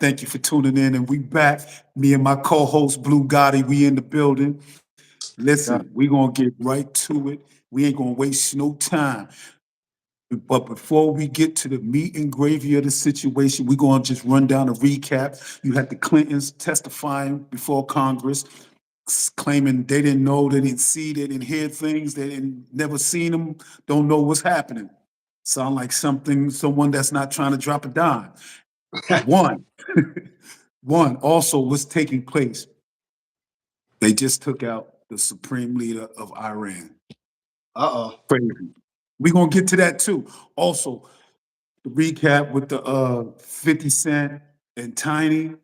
Thank you for tuning in, and we back. Me and my co-host Blue Gotti, we in the building. Yeah. Listen, we gonna get right to it. We ain't gonna waste no time. But before we get to the meat and gravy of the situation, we're gonna just run down a recap. You had the Clintons testifying before Congress, claiming they didn't know, they didn't see, they didn't hear things, they didn't never seen them, don't know what's happening. Sound like someone that's not trying to drop a dime. One, one also what's taking place. They just took out the supreme leader of Iran. Uh-oh. Crazy. We're gonna get to that too. Also, the recap with the 50 Cent and Tiny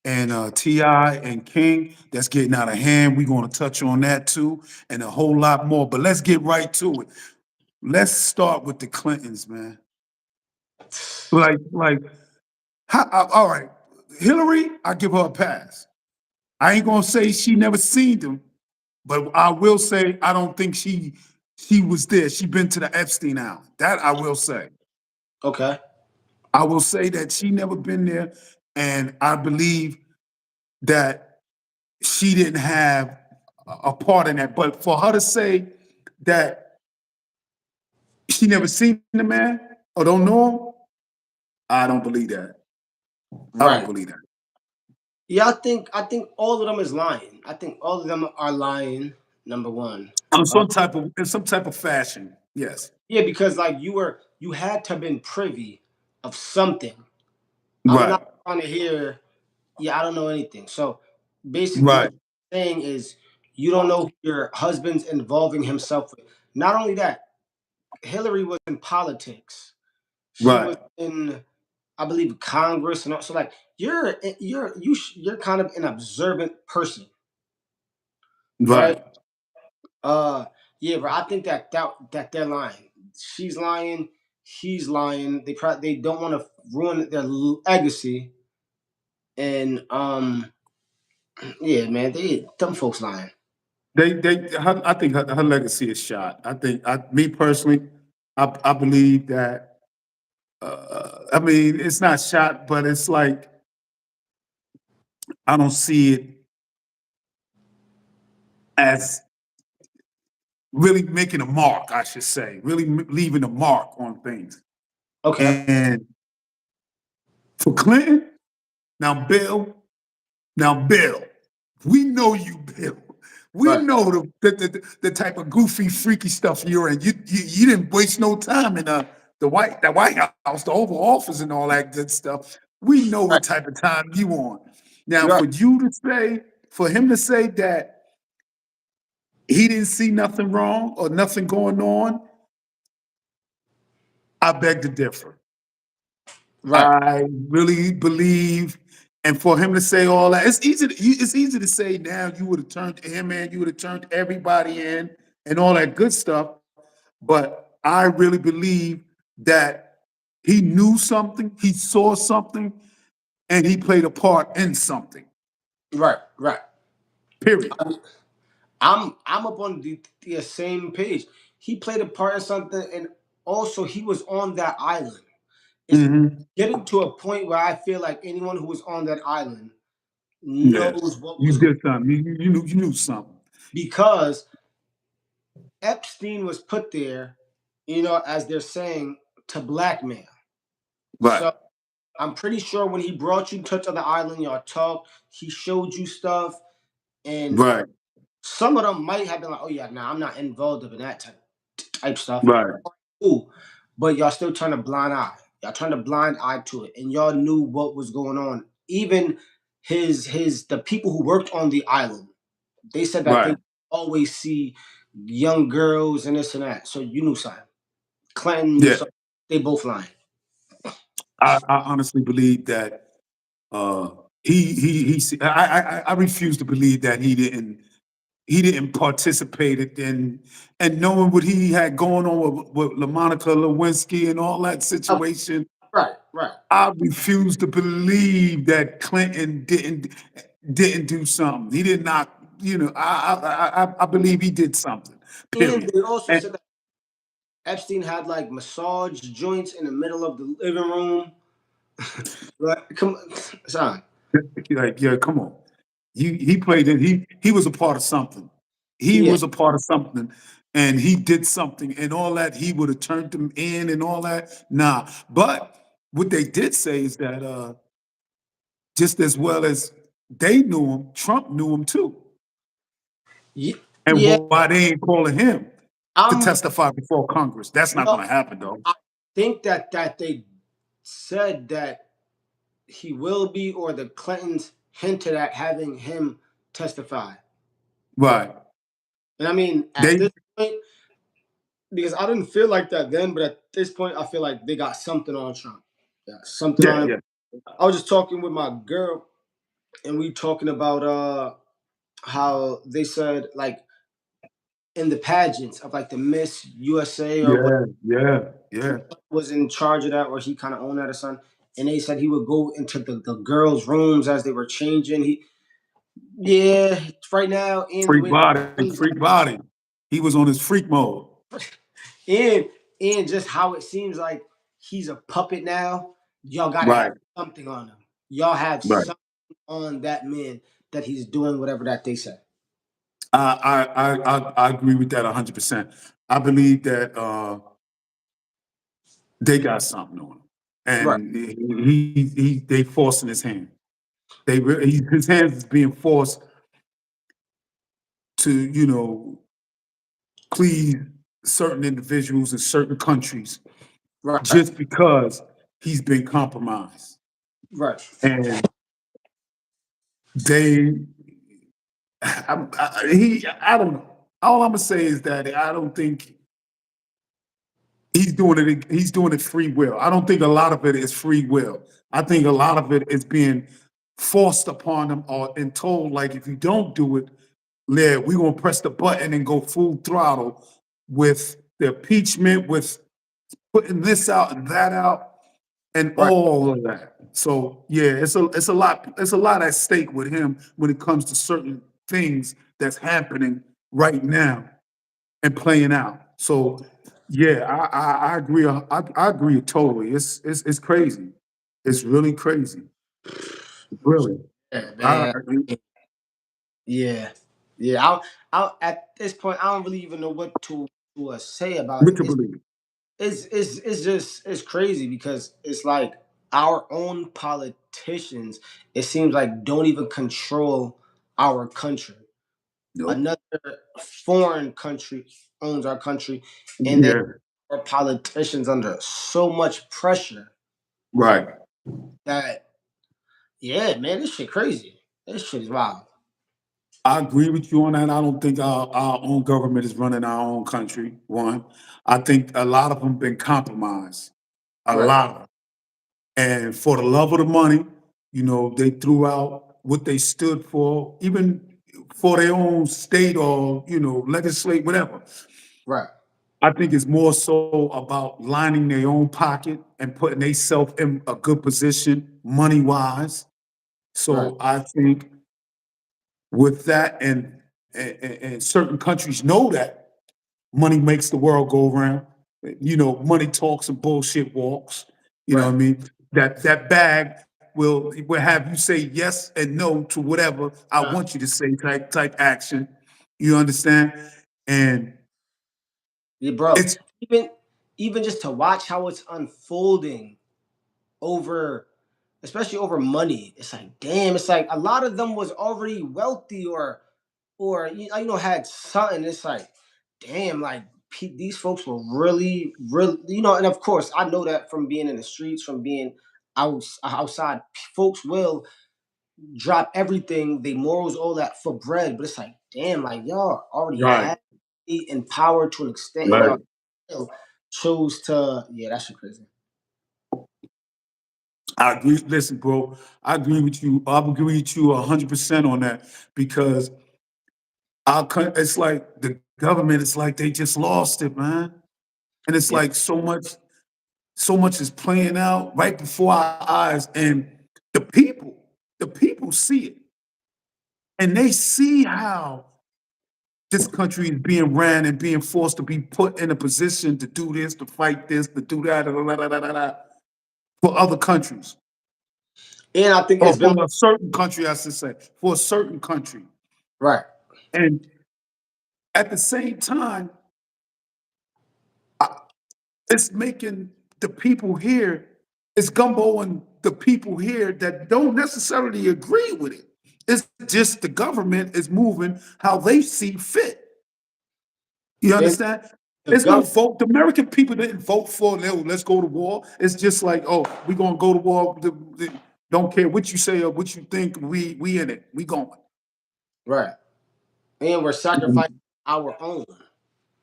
and T.I. and King, that's getting out of hand. We're gonna touch on that too, and a whole lot more. But let's get right to it. Let's start with the Clintons, man. Like, all right. Hillary, I give her a pass. I ain't gonna say she never seen them, but I will say I don't think she was there. She been to the Epstein Island. That I will say. Okay. I will say that she never been there, and I believe that she didn't have a part in that. But for her to say that she never seen the man or don't know him, I don't believe that. I don't Right. believe that. Yeah, I think all of them is lying. I think all of them are lying, number one. Uh, In some type of fashion. Yes. yeah, because like you had to have been privy of something. I'm Right. not trying to hear, yeah, I don't know anything. So basically what Right. you're saying is you don't know who your husband's involving himself with. Not only that, Hillary was in politics. She Right. was in, I believe, Congress, and also like you're kind of an observant person, right? Right. Uh, yeah, but I think that they're lying. She's lying. He's lying. They don't want to ruin their legacy, and yeah, man, they them folks lying. I think her legacy is shot. Me personally, I believe that. I mean, it's not shot, but it's like I don't see it as really making a mark. I should say, really leaving a mark on things. Okay, And for Clinton, now Bill, Bill, we know you, Bill. We right, know the type of goofy, freaky stuff you're in. You didn't waste no time in the White House, the Oval Office, and all that good stuff. We know what right, type of time you on. Now, right. for him to say that he didn't see nothing wrong or nothing going on, I beg to differ. Right. I really believe, and for him to say all that, it's easy to say now. You would have turned him in, you would have turned everybody in, and all that good stuff. But I really believe that he knew something, he saw something, and he played a part in something. Right, right. Period. I'm up on the same page. He played a part in something, and also he was on that island. It's Hmm. getting to a point where I feel like anyone who was on that island knows Yes, what you was going, did something. You knew something. because Epstein was put there, as they're saying, to blackmail. Right. So I'm pretty sure when he brought you to the island, y'all talked, he showed you stuff, and Right. some of them might have been like, "Oh yeah, nah, I'm not involved in that type stuff." Right. Cool, but y'all still turn a blind eye. Y'all turned a blind eye to it, and y'all knew what was going on. Even the people who worked on the island, they said that Right. they always see young girls and this and that. So you knew something. Clinton knew Yeah. something. They both lying. I honestly believe that uh, I refuse to believe that he didn't participate in and knowing what he had going on with LaMonica Lewinsky and all that Oh, situation. right, right. I refuse to believe that Clinton didn't do something. He did not. I believe he did something. And Period. they also And said Epstein had like massage joints in the middle of the living room. Right? Come on, son. Like, yeah, come on. He played it. He was a part of something. He Yeah. was a part of something, and he did something, and all that. He would have turned them in and all that. Nah, but what they did say is that just as well as they knew him, Trump knew him too. And Yeah. why they ain't calling him to I'm testify before Congress? That's not no. going to happen, though. I think that they said that he will be, or the Clintons hinted at having him testify. Right? And I mean, at They, this point, because I didn't feel like that then, but at this point, I feel like they got something on Trump. Yeah, something yeah, on him. yeah, I was just talking with my girl, and we talking about how they said like in the pageants of like the Miss USA or what yeah, yeah, yeah. was in charge of that, or he kind of owned that or something. And they said he would go into the girls' rooms as they were changing. Yeah, right now, and the Freak way body, things freak body. He was on his freak mode. and and just how it seems like he's a puppet now. Y'all gotta have Right, something on him. Y'all have right. something on that man that he's doing whatever that they say. I agree with that 100%. I believe that they got something on him, Right, and they forcing his hand. His hands is being forced to please certain individuals in certain countries right, just because he's been compromised, right, and they I don't know. All I'm gonna say is that I don't think he's doing it. He's doing it free will. I don't think a lot of it is free will. I think a lot of it is being forced upon him or and told like if you don't do it, yeah, we're gonna press the button and go full throttle with the impeachment, with putting this out and that out, and right. all of that. So yeah, it's a lot at stake with him when it comes to certain things that's happening right now and playing out. So yeah, I agree. I agree totally. It's crazy. It's really crazy. Really. Yeah, I man. agree. Yeah, yeah. I at this point, I don't really even know what to say about What it. to believe. It's just it's crazy because it's like our own politicians. It seems like don't even control our country. Nope. Another foreign country owns our country, and they Yeah. our politicians under so much pressure Right. that yeah, man, this shit crazy. This shit is wild. I agree with you on that. I don't think our own government is running our own country. One, I think a lot of them been compromised. A Right, lot of them. And for the love of the money, they threw out what they stood for, even for their own state or, legislate, whatever. right, I think it's more so about lining their own pocket and putting themselves in a good position money wise. right. So I think with that, and certain countries know that money makes the world go around. Money talks and bullshit walks. You know Right. what I mean? That bag will have you say yes and no to whatever I want you to say type action. You understand? And Yeah, bro. it's Even even just to watch how it's unfolding over, especially over money. It's like, damn. It's like a lot of them was already wealthy or you know had something. It's like, damn. Like these folks were really, really, you know. And of course, I know that from being in the streets, from being outside. Folks will drop everything, they morals, all that for bread. But it's like, damn. Like y'all already right, had in power to an extent, and right. y'all still chose to. Yeah, that shit crazy. I agree. Listen, bro, I agree with you. I agree with you 100% on that because it's like the government. It's like they just lost it, man. And it's Yeah, like so much is playing out right before our eyes, and the people, the people see it, and they see how this country is being ran and being forced to be put in a position to do this, to fight this, to do that, for other countries. And I think or it's been for a certain country, I should say, for a certain country. right. And at the same time, it's making the people here, it's gumboing the people here that don't necessarily agree with it. It's just the government is moving how they see fit. You Then understand? the There's no government, vote. The American people didn't vote for, "No, let's go to war." It's just like, oh, we're gonna go to war. Don't care what you say or what you think. We in it. We going. right. And we're sacrificing our own.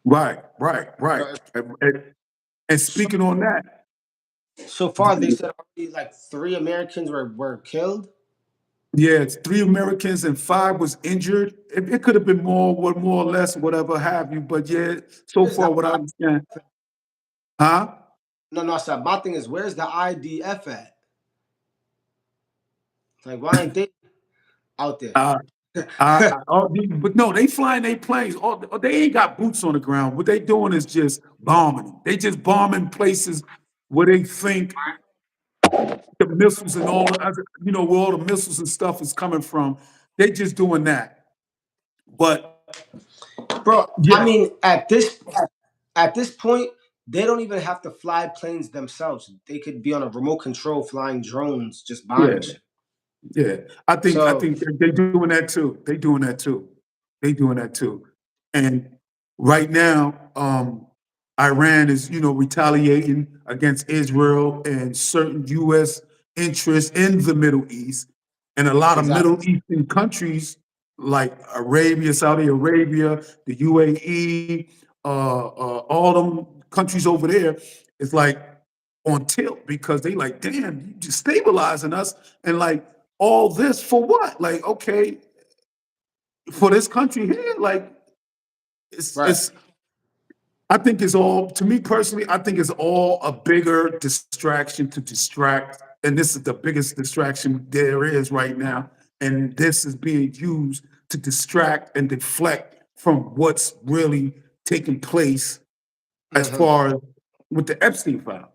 Right, right, right. So, And so, speaking on that, so far, they said already like 3 Americans were killed. yeah, it's 3 Americans and 5 was injured. It could have been more or less, whatever have you. But yeah, so Where's the far, what I understand, huh? no, no, sir. My thing is, where's the IDF at? Like, why ain't they out there? Uh, but no, they flying their planes. They ain't got boots on the ground. What they doing is just bombing. They just bombing places where they think the missiles and all the other, where all the missiles and stuff is coming from. They just doing that. But Bro, I yeah, mean, at this point, they don't even have to fly planes themselves. They could be on a remote control flying drones, just yeah. bombing shit. Yeah, I So, think they doing that too. They doing that too. They doing that too. And right now, Iran is retaliating against Israel and certain U.S. interests in the Middle East, and a lot of exactly. Middle Eastern countries like Arabia, Saudi Arabia, the UAE, all them countries over there. It's like on tilt because they like, damn, you just stabilizing us and like all this for what? Like, okay, for this country here, like Right. it's I think it's all to me personally, I think it's all a bigger distraction to distract. And this is the biggest distraction there is right now. And this is being used to distract and deflect from what's really taking place as Hmm. far as with the Epstein file.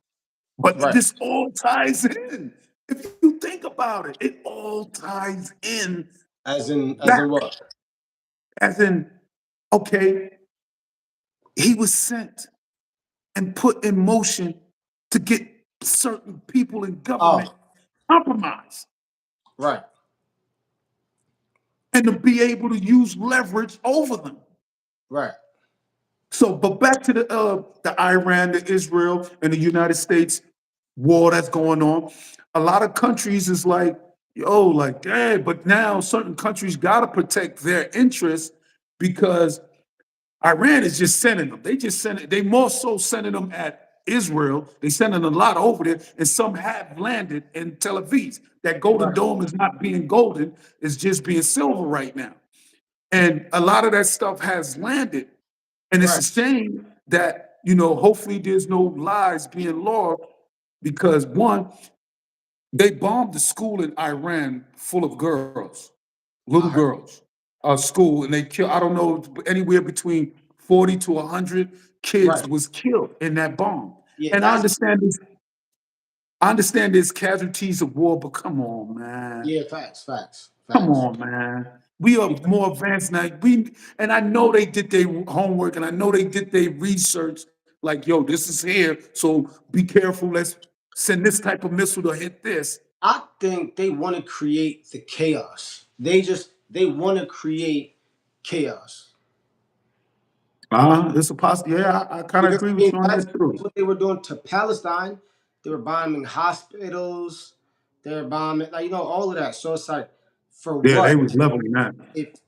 But Right. this all ties in. If you think about it, it all ties in As in back. what? As in, okay, he was sent and put in motion to get certain people in government Oh, compromised right. and to be able to use leverage over them. Right. So, but back to the Iran, the Israel, and the United States war that's going on. A lot of countries is like, yo, like, hey, but now certain countries got to protect their interests because Iran is just sending them. They just send it. They more so sending them at Israel. They sending a lot over there, and some have landed in Tel Aviv. That Golden Right. Dome is not being golden; it's just being silver right now. And a lot of that stuff has landed, and it's Right. a shame that hopefully there's no lives being lost because one, they bombed the school in Iran full of girls, little I heard. girls, a school, and they killed, I don't know, anywhere between 40 to 100 kids Right. was killed in that bomb. Yeah, And that's I understand there's casualties of war, but come on, man. yeah, facts, facts, Come facts. on, man. We are Because more advanced now. And I know they did their homework and I know they did their research. Like, yo, this is here, so be careful. Let's send this type of missile to hit this. I think they want to create the chaos. They want to create chaos. It's a possibility. Yeah, I kind of Because agree I with mean you on that's that too. what they were doing to Palestine. They were bombing hospitals. They were bombing like all of that. So it's like, for Yeah, they what? was leveling that.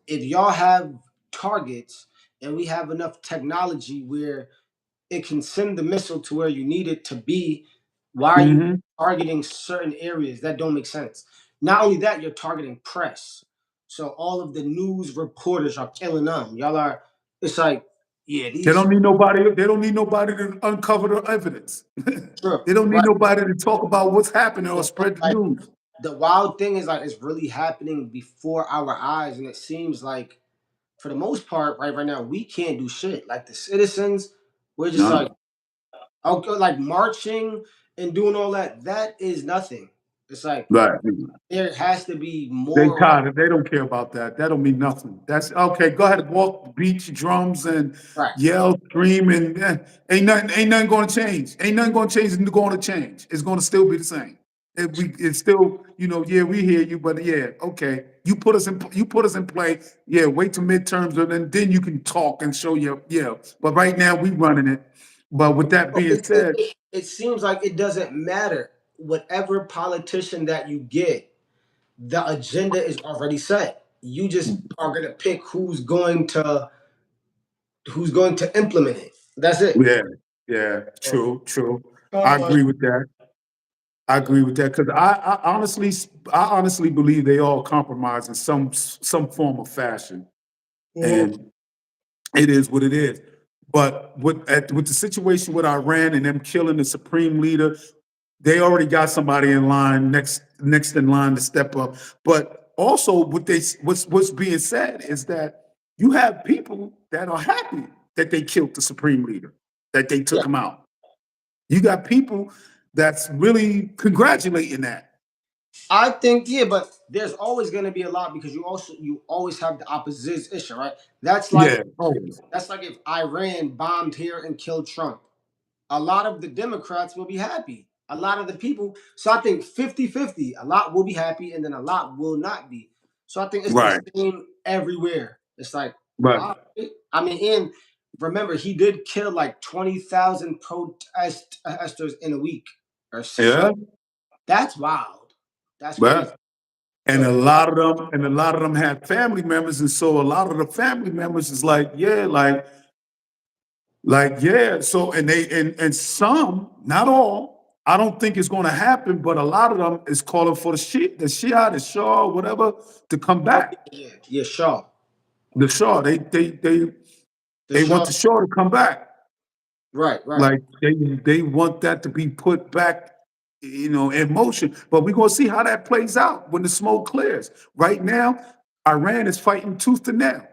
If y'all have targets and we have enough technology where it can send the missile to where you need it to be, why are you Hmm. targeting certain areas? That don't make sense. Not only that, you're targeting press. So all of the news reporters are killing them. Y'all are. It's like, yeah, They these don't need nobody. They don't need nobody to uncover the evidence. true, They don't need right? nobody to talk about what's happening or And it's spread the like news. the wild thing is like it's really happening before our eyes, and it seems like for the most part, right now, we can't do shit. Like the citizens, we're just like No. okay, like marching and doing all that. That is nothing. It's like Right. there has to be They more. tired of, they don't care about that. That don't mean nothing. That's okay. Go ahead, walk, beat your drums and Right. yell, scream, and ain't nothing going to change. Ain't nothing going to change. It's going to change. It's going to still be the same. It's still, yeah, we hear you, but yeah, okay. You put us in play. Yeah, wait till midterms, and then you can talk and show your, yeah. But right now we running it. But with that being said, It seems like it doesn't matter. Whatever politician that you get, the agenda is already set. You just are gonna pick who's going to implement it. That's it. yeah, yeah, true, true. I So, agree with that. I agree with that because I honestly believe they all compromise in some form of fashion, mhm. and it is what it is. But with the situation with Iran and them killing the supreme leader, they already got somebody in line next in line to step up. But also, what's being said is that you have people that are happy that they killed the supreme leader, that they Yeah, took him out. You got people that's really congratulating that. I think yeah, but there's always gonna be a lot because you always have the opposition, right? That's like Yeah, always. that's like if Iran bombed here and killed Trump. A lot of the Democrats will be happy. A lot of the people. So I think 50-50. A lot will be happy and then a lot will not be. So I think it's the Right, same everywhere. It's like, right. all right. I mean, and remember, he did kill like 20,000 protesters in a week or so. Yeah, That's wild. That's crazy. but and So a lot of them had family members, and so a lot of the family members is like, yeah, yeah. So and some, not all. I don't think it's going to happen, but a lot of them is calling for the Shah, whatever, to come oh back. yeah, yeah, Shaw. The Shah, The they want Shaw. the Shah to come back. Right, right. Like they want that to be put back, in motion. But we're gonna see how that plays out when the smoke clears. Right now, Iran is fighting tooth and nail.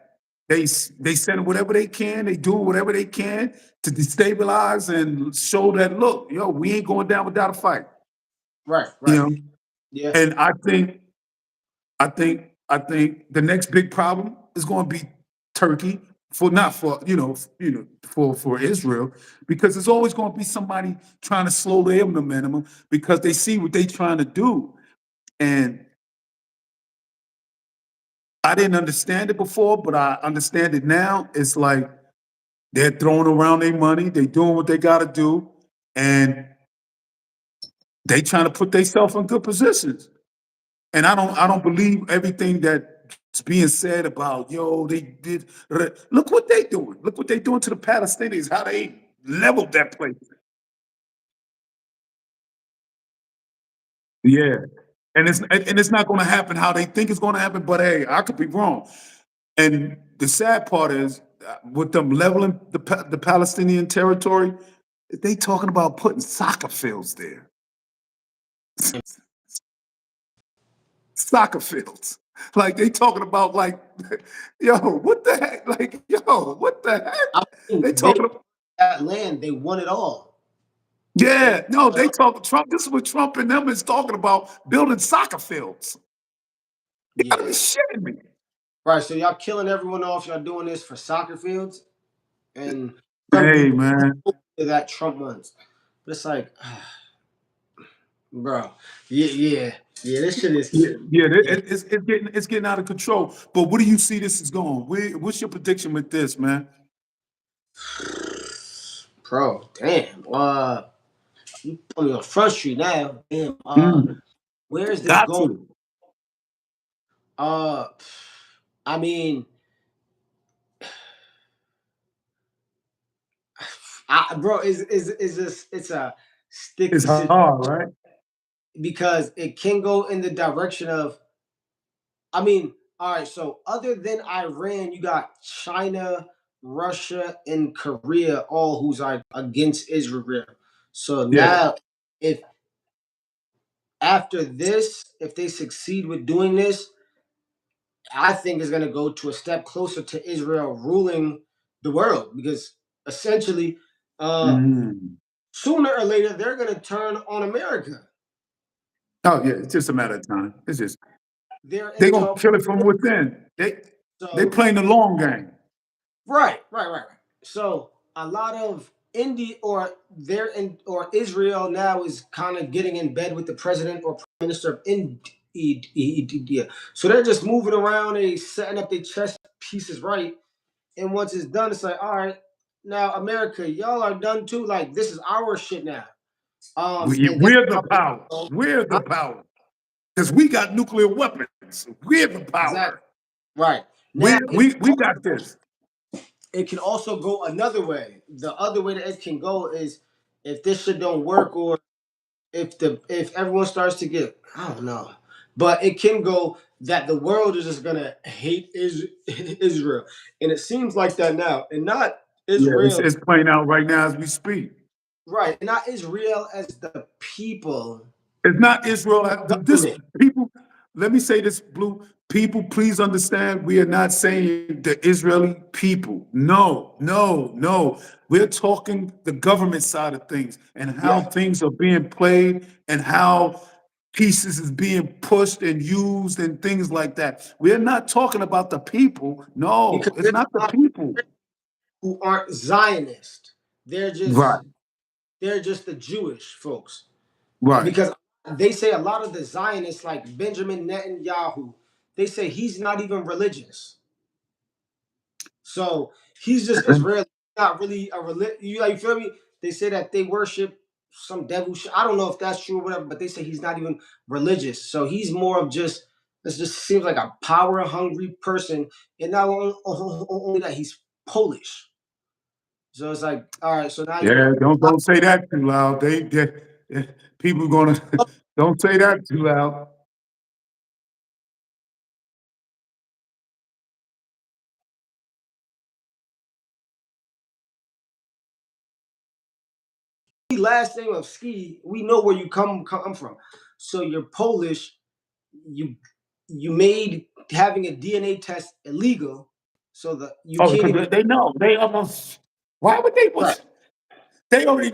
They send whatever they can, they do whatever they can to destabilize and show that look, we ain't going down without a fight. Right, You right. know, Yeah. and I think the next big problem is going to be Turkey for not for for Israel because there's always going to be somebody trying to slow their momentum because they see what they're trying to do. And I didn't understand it before, but I understand it now. It's like they're throwing around their money, they doing what they got to do, and they trying to put themselves in good positions. And I don't believe everything that's being said about they did. Look what they doing. Look what they doing to the Palestinians. How they leveled that place. Yeah, and it's not going to happen how they think it's going to happen. But hey, I could be wrong. And the sad part is with them leveling the Palestinian territory, they talking about putting soccer fields there. Soccer fields. Like they talking about like, yo, what the heck? Like, yo, what the I heck? They mean, they talking about, that land, they won it all. They yeah, no, won it they all. talking Trump. This is what Trump and them is talking about building soccer fields. You gotta be Yeah. shitting me. Right. So y'all killing everyone off. Y'all doing this for soccer fields and Hey something man. that Trump wants. But it's like, bro, yeah, yeah, yeah. This shit is, Yeah, yeah, yeah, it's getting out of control. But what do you see this is going? What's your prediction with this, man? bro. Damn. You put me on Front Street now. Damn. Mm, Where is this got going? to. Uh, I mean, bro, is this? It's a sticky It's situation hard, right? because it can go in the direction of. I mean, all right. So other than Iran, you got China, Russia, and Korea, all who's like against Israel. So Yeah. now, if after this, if they succeed with doing this, I think is going to go to a step closer to Israel ruling the world because essentially, uh, Mm. sooner or later they're going to turn on America. Oh yeah, it's just a matter of time. It's just They're they in gonna talks. kill it from within. They So playing the long game. right. So a lot of India or they're in or Israel now is kind of getting in bed with the president or prime minister of India. So they're just moving around, they setting up their chess pieces right. And once it's done, it's like, all right, now America, y'all are done too. Like this is our shit now. And that's We're the how it power. goes. We're the power because we got nuclear weapons. We're the Exactly. power. Right. We Now we we got this. it can also go another way. The other way that it can go is if this shit don't work or if everyone starts to get I don't know. But it can go that the world is just gonna hate Israel. And it seems like that now. And not Yeah, Israel, it's playing out right now as we speak. right. Not Israel as the people, It's not Israel. This government. people. Let me say this, Blue. People, please understand. We are not saying the Israeli people. No, no, no. We're talking the government side of things and how Yes. things are being played and how pieces is being pushed and used and things like that. We're not talking about the people. Because No, it's there's not a the lot people. who aren't Zionist. They're Right, just they're just the Jewish folks. right. Because they say a lot of the Zionists, like Benjamin Netanyahu, they say he's not even religious. So he's just Israeli, not really a religion. You feel me? They say that they worship some devil shit. I don't know if that's true or whatever, but they say he's not even religious. So he's more of just this just seems like a power hungry person. And not only that, he's Polish. So it's like, all right, so now Yeah, don't say that too loud. People gonna don't say that too loud. last name of ski, we know where you come from. So you're Polish. You you made having a DNA test illegal, so that you Oh, can't because even they know they almost. Why would they? right,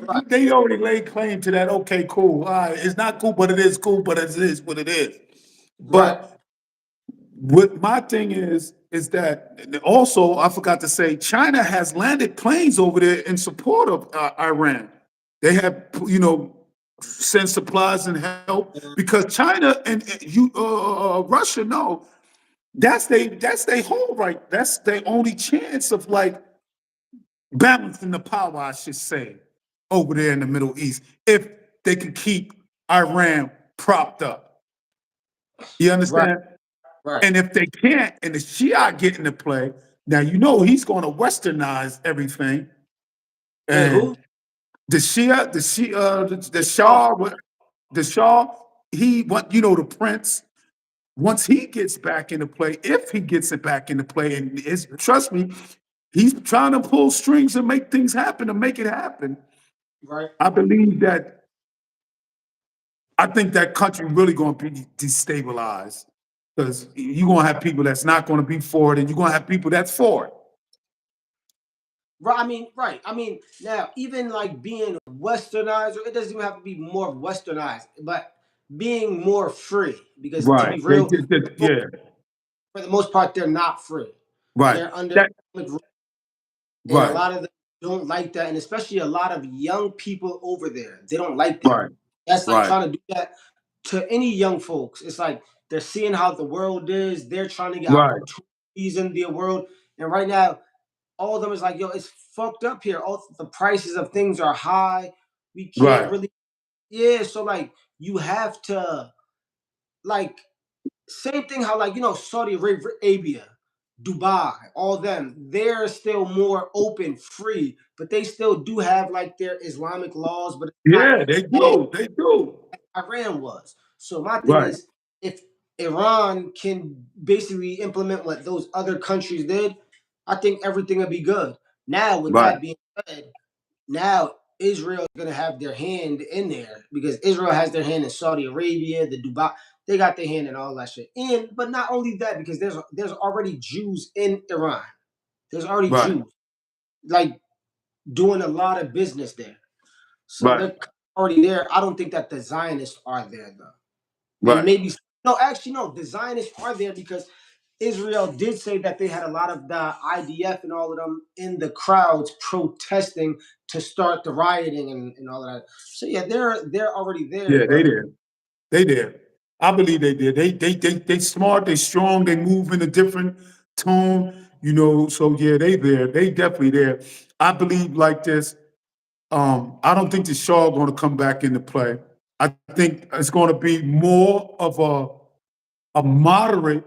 right, They already laid claim to that. Okay, cool. All right, it's not cool, but it is cool. But it is what it is. right. But what my thing is that also I forgot to say China has landed planes over there in support of Iran. They have sent supplies and help because China and you Russia know that's they whole right. That's their only chance of like balancing the power, I should say, over there in the Middle East if they can keep Iran propped up. You Right, understand? right. And if they can't, and the Shia get into play, now you know he's going to westernize everything. And who? And the The Shaw. Shah, the Shah, he want the prince. Once he gets back into play, if he gets it back into play, and trust me, he's trying to pull strings and make things happen to make it happen. Right. I believe that I think that country really going to be destabilized because you're going to have people that's not going to be for it, and you're going to have people that's for it. Right. I mean, right. I mean, now even like being westernized, or it doesn't even have to be more westernized, but being more free. Because to Right. be real, Yeah. for the most part, they're not free. Right. They're under That. and a Right. lot of them don't like that, and especially a lot of young people over there, they don't like that. Right. That's like Right. trying to do that to any young folks. It's like they're seeing how the world is. They're trying to get Right. opportunities in the world, and right now, all of them is like, yo, it's fucked up here. All the prices of things are high. We can't Right. really, yeah. So like, you have to like same thing how like Saudi Arabia, Dubai, all them, they're still more open, free, but they still do have like their Islamic laws, but it's not Yeah. They as do. They do. Iran was. So my thing Right. is, if Iran can basically implement what those other countries did, I think everything will be good. Now, with Right. that being said, now Israel is going to have their hand in there because Israel has their hand in Saudi Arabia, the Dubai. They got their hand in all that shit. And but not only that, because there's already Jews in Iran. There's already Right. Jews like doing a lot of business there. So Right. they're already there. I don't think that the Zionists are there though. and Right. maybe no, actually no, the Zionists are there because Israel did say that they had a lot of the IDF and all of them in the crowds protesting to start the rioting and all of that. So yeah, they're already there, Yeah, they but there. They there. I believe they did. They smart, they strong, they move in a different tone, you know. So yeah, they there. They definitely there. I believe like this. I don't think the Shaw going to come back into play. I think it's going to be more of a moderate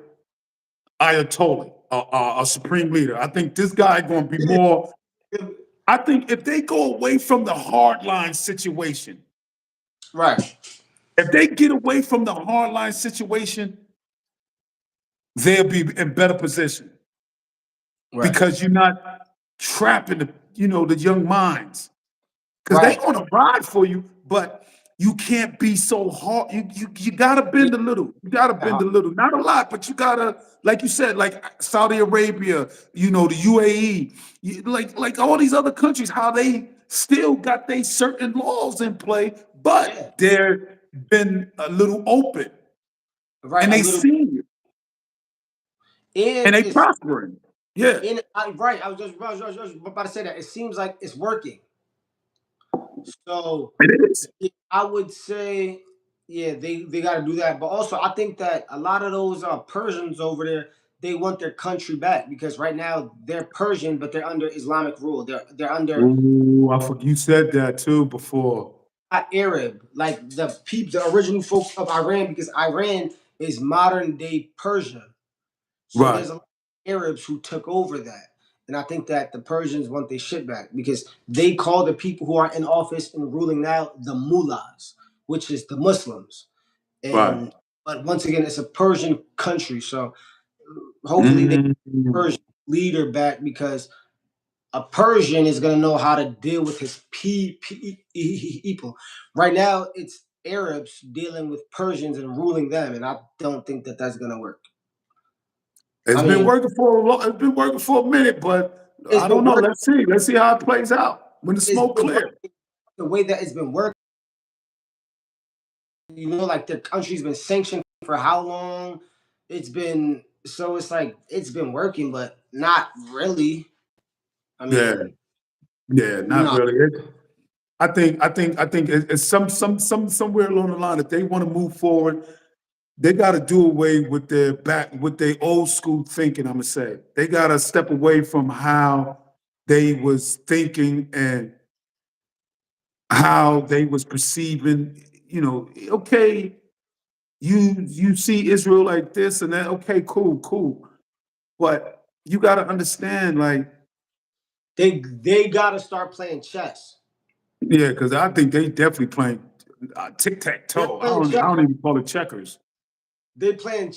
Ayatollah, a supreme leader. I think this guy going to be more. I think if they go away from the hardline situation, right, if they get away from the hardline situation, they'll be in better position right, because you're not trapping the young minds. Because they're right. gonna ride for you, but you can't be so hard. You gotta Yeah, bend a little. You gotta bend a little. Not a lot, but you gotta, like you said, like Saudi Arabia, the UAE, like all these other countries, how they still got they certain laws in play, yeah, but they're been a little open right. and A they little, see it and and they it's prospering. Yeah, right. I was just about to say that it seems like it's working. So it is. yeah, I would say, yeah, they got to do that. But also, I think that a lot of those Persians over there, they want their country back because right now they're Persian, but they're under Islamic rule. They're under Ooh, you said that too before. not Arab, like the original folks of Iran, because Iran is modern day Persia. So Right. there's a lot of Arabs who took over that. And I think that the Persians want their shit back because they call the people who are in office and ruling now the mullahs, which is the Muslims. Right. And but once again, it's a Persian country, so hopefully they get Mm. a Persian leader back because a Persian is gonna know how to deal with his people. Right now, it's Arabs dealing with Persians and ruling them, and I don't think that that's gonna work. I It's been mean, working for a long, it's been working for a minute, but it's I don't been know. working. Let's see. Let's see how it plays out when the It's smoke been clears. working the way that it's been working. Like the country's been sanctioned for how long? It's been so it's like it's been working, but not really. I Yeah, mean, yeah, not no, really. I think it's somewhere along the line that they want to move forward. They got to do away with their old school thinking. I'm gonna say they got to step away from how they was thinking and how they was perceiving. Okay, you see Israel like this and that. Okay, cool, cool. But you got to understand, like, they gotta start playing chess. yeah, because I think they definitely playing tic tac They're toe. I playing don't, I chess. don't even call it checkers They playing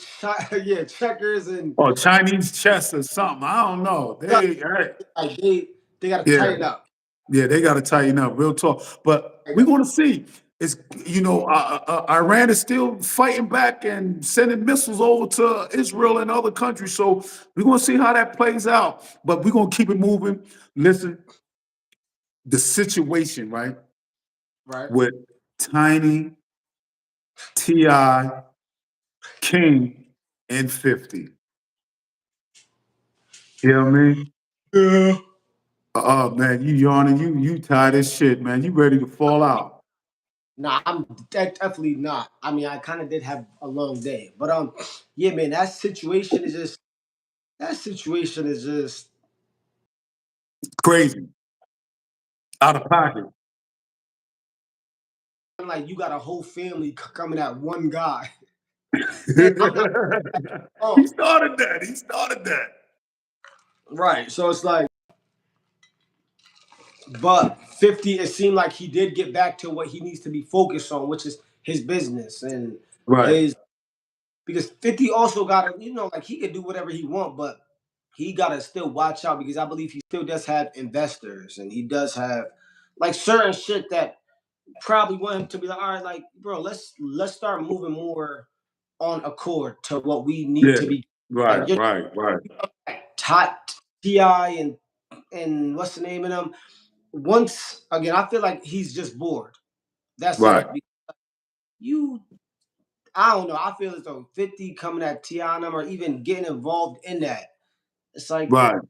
yeah, checkers and or Chinese chess or something. I don't know. like they gotta Yeah, tighten up. yeah, they got to tighten up, real talk. But Tighten we're up. going to see. It's Iran is still fighting back and sending missiles over to Israel and other countries. So we're going to see how that plays out. But we're going to keep it moving. Listen, the situation, right, Right. with Tiny, Ti, King, and 50. You know what I mean? Yeah. Oh man, you yawning, you tired as shit, man. You ready to fall out. Nah, I'm definitely not. I mean, I kind of did have a long day, but yeah, man, that situation is just Crazy. Out of pocket. like you got a whole family coming at one guy, He and I'm not wrong. started that. He started that. Right. So it's like, but 50, it seemed like he did get back to what he needs to be focused on, which is his business and Right. his because 50 also got to, like he could do whatever he want, but he got to still watch out because I believe he still does have investors and he does have like certain shit that probably want him to be like, all right, like, bro, let's start moving more on accord to what we need Yeah. to be like. Right, You're right, right, like Ti and what's the name of them? Once again, I feel like he's just bored. That's right. it. You I don't know. I feel as though 50 coming at Ti number, even getting involved in that. It's like Right.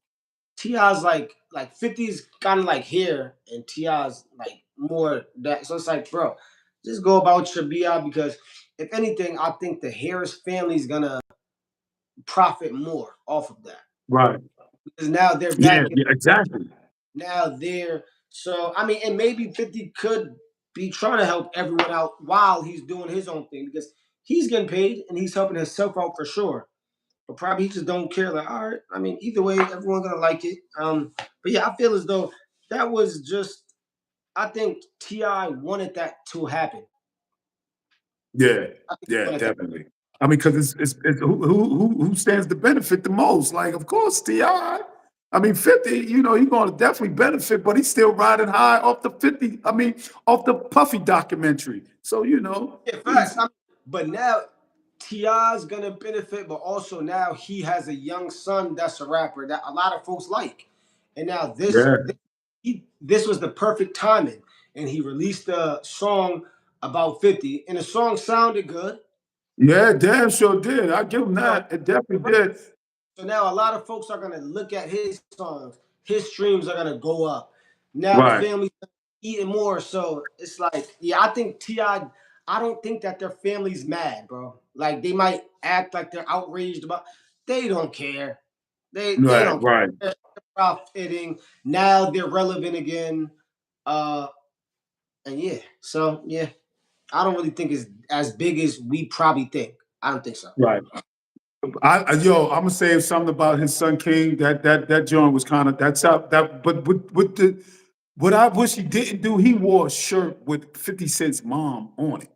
Ti's like 50's kind of like here, and Ti's like more that. So it's like, bro, just go about your bi because if anything, I think the Harris family is gonna profit more off of that Right. because now they're Yeah, back in. yeah, exactly. Now they're so. I mean, and maybe 50 could be trying to help everyone out while he's doing his own thing because he's getting paid and he's helping himself out for sure. But probably he just don't care. Like, all right, I mean, either way, everyone's gonna like it. But yeah, I feel as though that was just. I think Ti wanted that to happen. Yeah, I think he yeah, wanted that. definitely. I mean, because it's who stands to benefit the most? Like, of course, Ti. I mean, 50. You know, he's going to definitely benefit, but he's still riding high off the 50. I mean, off the Puffy documentary. So you know, Yeah, facts. he's But now Ti's gonna benefit, but also now he has a young son that's a rapper that a lot of folks like, and now yeah, this was the perfect timing, and he released a song about 50, and the song sounded good. yeah, damn sure did. I give him So that. It definitely did. So now a lot of folks are gonna look at his songs. His streams are gonna go up. Now the Right. family's eating more. So it's like, yeah, I think Ti. I don't think that their family's mad, bro. Like they might act like they're outraged about. They don't care. They Right. don't Right. care. They're profiting. Now they're relevant again. Uh, and yeah. So yeah, I don't really think it's as big as we probably think. I don't think so. Right. Yo, I'm gonna say something about his son King. That joint was kind of that's how that. But with the what I wish he didn't do, he wore a shirt with 50 Cent's mom on it.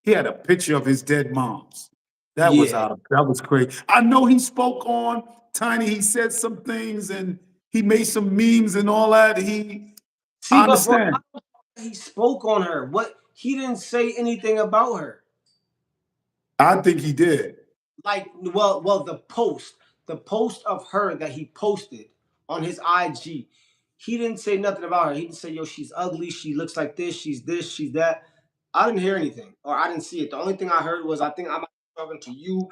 He had a picture of his dead moms. Yeah. That was crazy. I know he spoke on Tiny. He said some things and he made some memes and all that. See, I but bro, understand. he spoke on her. What he didn't say anything about her. I think he did. Like, well, the post of her that he posted on his IG, he didn't say nothing about her. He didn't say, "Yo, she's ugly. She looks like this, she's that." I didn't hear anything, or I didn't see it. The only thing I heard was, I think I'm talking to you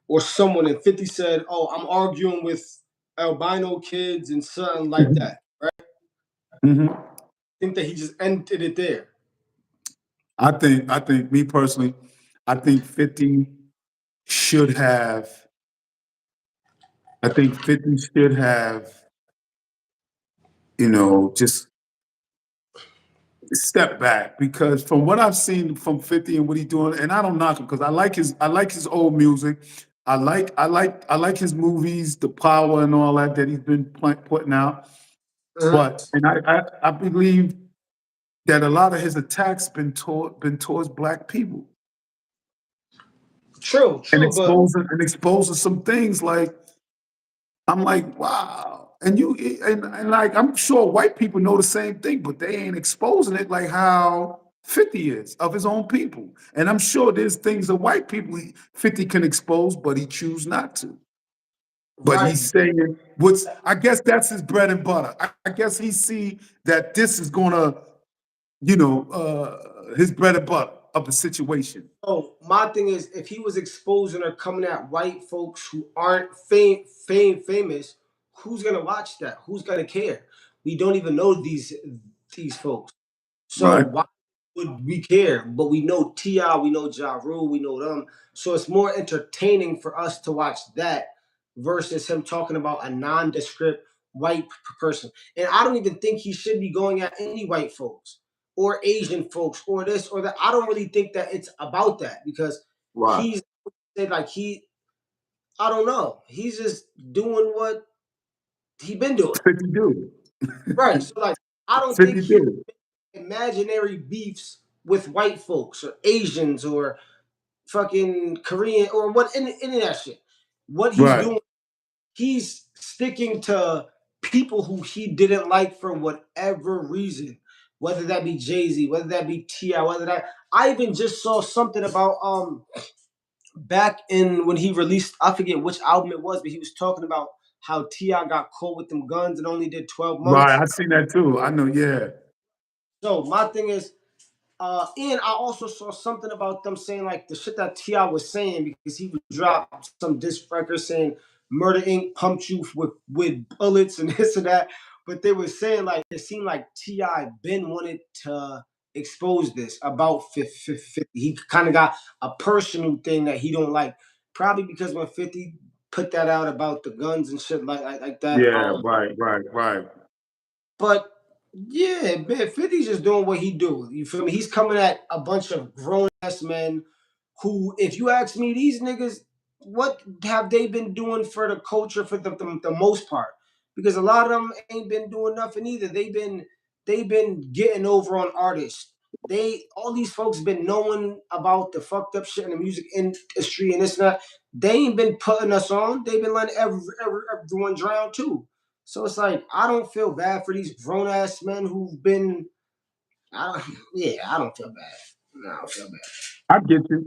or someone, and 50 said, "Oh, I'm arguing with albino kids and something like Mhm. that." Right? Mhm. I think that he just ended it there. I think me personally, I think 50 should have I think 50 should have, just step back because from what I've seen from 50 and what he's doing, and I don't knock him because I like his old music. I like his movies, the power and all that he's been putting out. Uh-huh. But and I believe that a lot of his attacks been towards black people True, and true, but exposing some things like I'm like, wow. And and like I'm sure white people know the same thing, but they ain't exposing it like how 50 is of his own people. And I'm sure there's things that white people 50 can expose, but he choose not to. But right. he's saying what's I guess that's his bread and butter. I guess he see that this is gonna, his bread and butter of the situation. So my thing is, if he was exposing or coming at white folks who aren't famous, who's gonna watch that? Who's gonna care? We don't even know these folks. So Right. why would we care? But we know Ti, we know Ja Rule, we know them. So it's more entertaining for us to watch that versus him talking about a nondescript white person. And I don't even think he should be going at any white folks or Asian folks or this or that. I don't really think that it's about that because Right. he's said like I don't know. He's just doing what he been doing. 50 do. Right. So like I don't think 50 he do. imaginary beefs with white folks or Asians or fucking Korean or what any of that shit. What he's Right. doing, he's sticking to people who he didn't like for whatever reason. Whether that be Jay-Z, whether that be T.I., whether that I even just saw something about back in when he released, I forget which album it was, but he was talking about how T.I. got caught with them guns and only did 12 Right, months. I seen that too. I know, yeah. So my thing is, And I also saw something about them saying like the shit that Ti was saying because he would drop some diss record saying Murder Inc. pumped you with bullets and this and that. But they were saying like it seemed like Ti Ben wanted to expose this about 50. He kind of got a personal thing that he don't like, probably because when 50 put that out about the guns and shit like that. Yeah, right. But yeah, man, 50's just doing what he do. You feel me? He's coming at a bunch of grown ass men who, if you ask me, these niggas, what have they been doing for the culture for the most part? Because a lot of them ain't been doing nothing either. They've been getting over on artists. They all these folks been knowing about the fucked up shit in the music industry and this and that. They ain't been putting us on. They've been letting everyone drown too. So it's like I don't feel bad for these grown ass men who've been. I don't. Yeah, I don't feel bad. No, I don't feel bad.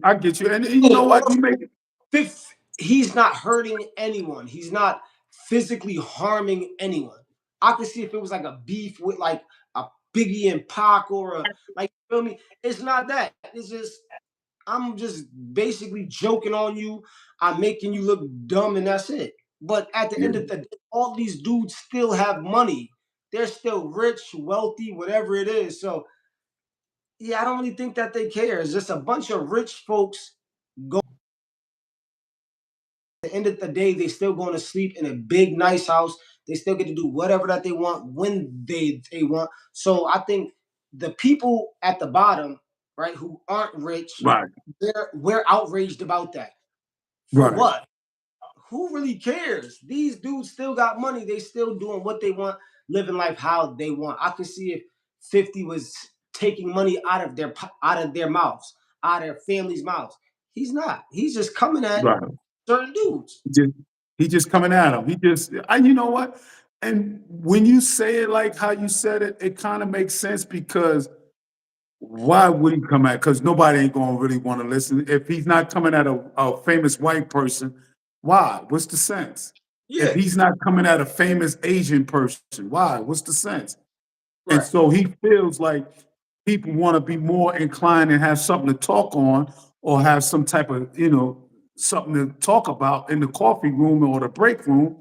I get you, and you know Oh, what? also, You make fifth, he's not hurting anyone. He's not physically harming anyone. I could see if it was like a beef with like a Biggie and Pac or a like. You feel me? It's not that. It's just I'm just basically joking on you. I'm making you look dumb, and that's it. But at the yeah, end of the day, all these dudes still have money. They're still rich, wealthy, whatever it is. So yeah, I don't really think that they care. It's just a bunch of rich folks go. At the end of the day, they still going to sleep in a big, nice house. They still get to do whatever that they want when they want. So I think the people at the bottom, right, who aren't rich, right, we're outraged about that. For right, what? Who really cares? These dudes still got money. They still doing what they want, living life how they want. I could see if 50 was taking money out of their mouths, out of their family's mouths. He's not. He's just coming at right. certain dudes. Just he just coming at him. He just, you know what? And when you say it like how you said it, it kind of makes sense because why would he come at? Because nobody ain't gonna really want to listen. If he's not coming at a famous white person, why? What's the sense? If Yeah, he's not coming at a famous Asian person, why? What's the sense? And right, so he feels like people want to be more inclined and have something to talk on or have some type of, something to talk about in the coffee room or the break room.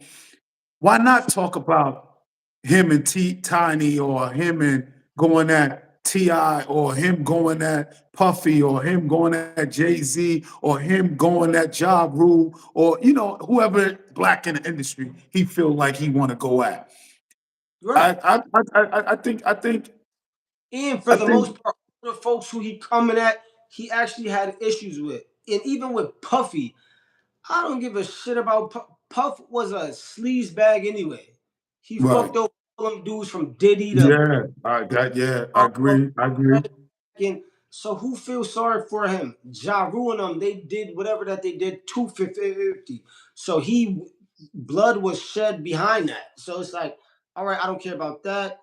Why not talk about him and Tiny or him and going at Ti or him going at Puffy or him going at Jay-Z or him going at Ja Rule or whoever black in the industry he feel like he want to go at. right. And for I the think most part, the folks who he coming at, he actually had issues with. And even with Puffy, I don't give a shit about Puff. Puff was a sleaze bag anyway. He right. fucked over all them dudes from Diddy to Yeah, I Pablo. agree. I agree. And so who feels sorry for him? Ja Rule and them, they did whatever that they did 250. So he blood was shed behind that. So it's like, all right, I don't care about that.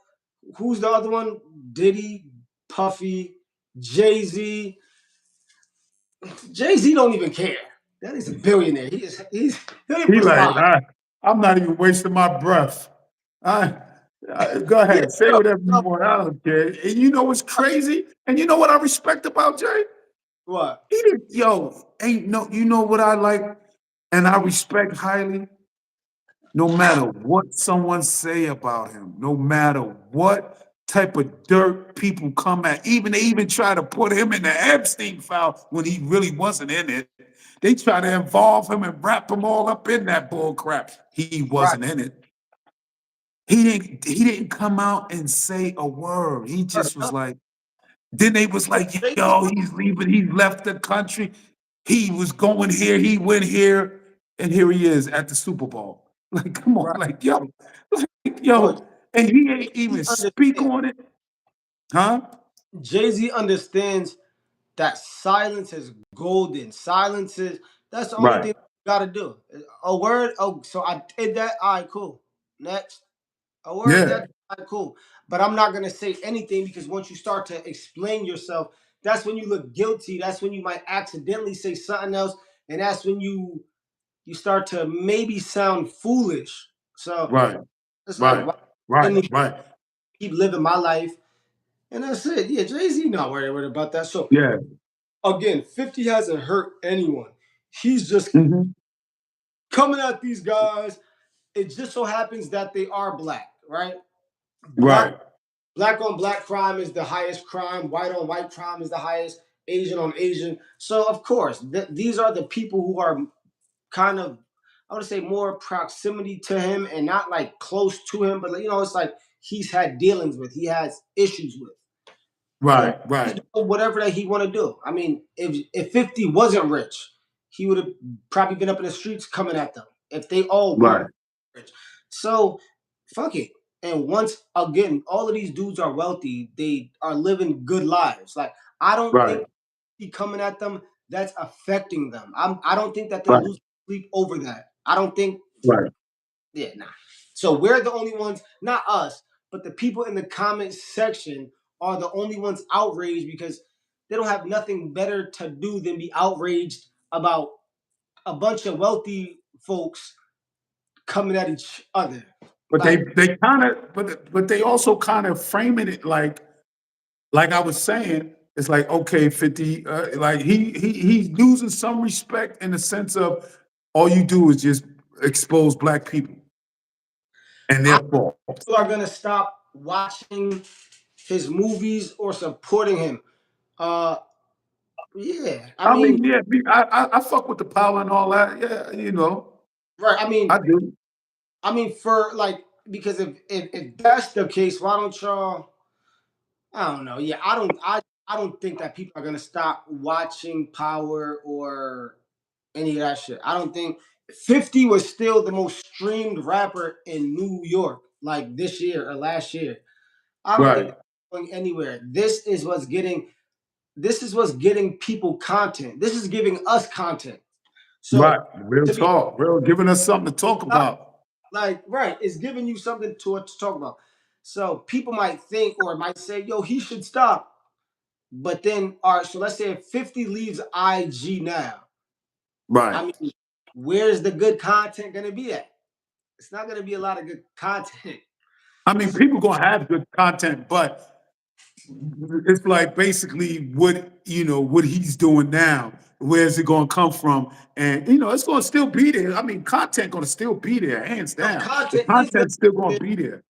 Who's the other one? Diddy, Puffy, Jay-Z. Jay-Z don't even care. That is a billionaire. He don't even He like, respond. I'm not even wasting my breath. I, Go Yeah, ahead, say yo, whatever you yo, want. I don't care. And you know what's crazy? And you know what I respect about Jay? what? He didn't, ain't no, you know what I like and I respect highly? No matter what someone say about him, no matter what type of dirt people come at, they even try to put him in the Epstein file when he really wasn't in it. They try to involve him and wrap him all up in that bull crap. He Right. wasn't in it. He didn't come out and say a word. He just was like, then they was like, Jay-Z, yo, he's leaving, he left the country. He was going here, he went here, and here he is at the Super Bowl. Like, come on, right. like, Yo, yo, and he ain't Jay-Z even speak understands. on it, huh? Jay-Z understands that silence is golden. Silence is that's the only Right. thing you gotta do. A word, oh, so I did that. All right, cool. Next. A word Yeah, that all right, cool. But I'm not gonna say anything because once you start to explain yourself, that's when you look guilty. That's when you might accidentally say something else, and that's when you start to maybe sound foolish. So right, it's like right, why right, didn't right. keep living my life And that's it. Yeah, Jay-Z not worried about that. So Yeah. again, 50 hasn't hurt anyone. He's just Hmm. coming at these guys. It just so happens that they are black, right? Black Right. black on black crime is the highest crime. White on white crime is the highest. Asian on Asian. So of course, these are the people who are kind of, I would say, more proximity to him and not like close to him, but it's like he's had dealings with, he has issues with. And Right. he's Right. doing whatever that he want to do. I mean, if 50 wasn't rich, he would have probably been up in the streets coming at them if they all weren't Right. rich. So fuck it. And once again, all of these dudes are wealthy. They are living good lives. Like I don't Right. think he coming at them that's affecting them. I don't think that they're Right. losing sleep over that. I don't think. Right. Yeah, nah. So we're the only ones, not us, but the people in the comment section are the only ones outraged because they don't have nothing better to do than be outraged about a bunch of wealthy folks coming at each other. But Like, they kind of, but they also kind of framing it like I was saying, it's like, okay, 50, like he's losing some respect in the sense of all you do is just expose black people and I their fault. people are gonna stop watching his movies or supporting him. Uh, yeah, I I mean, mean, yeah, I fuck with the power and all that. Yeah, right. I do. I mean, for like, because if that's the case, why don't y'all? I don't know. Yeah, I don't think that people are gonna stop watching Power or any of that shit. I don't think 50 was still the most streamed rapper in New York, like this year or last year. I don't think Right, that's going anywhere. This is what's getting people content. This is giving us content. right. So Real to be talk, real giving us something to talk about. like, right, it's giving you something to talk about. So people might think or might say, yo, he should stop. But then, all right, so let's say if 50 leaves IG now, Right. I mean, where's the good content gonna be at? It's not gonna be a lot of good content. I mean, So, people gonna have good content, but it's like basically what he's doing now. Where's it gonna come from? And it's gonna still be there. I mean, content gonna still be there, hands no, down. The content is gonna content's still be gonna there. be there.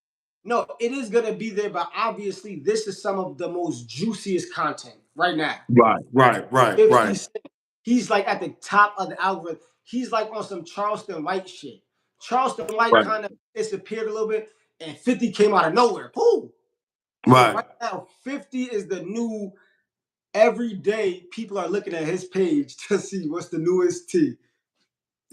No, it is gonna be there, but obviously, this is some of the most juiciest content right now. Right, right, right, 50 right, Cent, he's like at the top of the algorithm. He's like on some Charleston White shit. Charleston White right, kind of disappeared a little bit, and 50 came out of nowhere. Boom. So right. right now, 50 is the new every day people are looking at his page to see what's the newest T.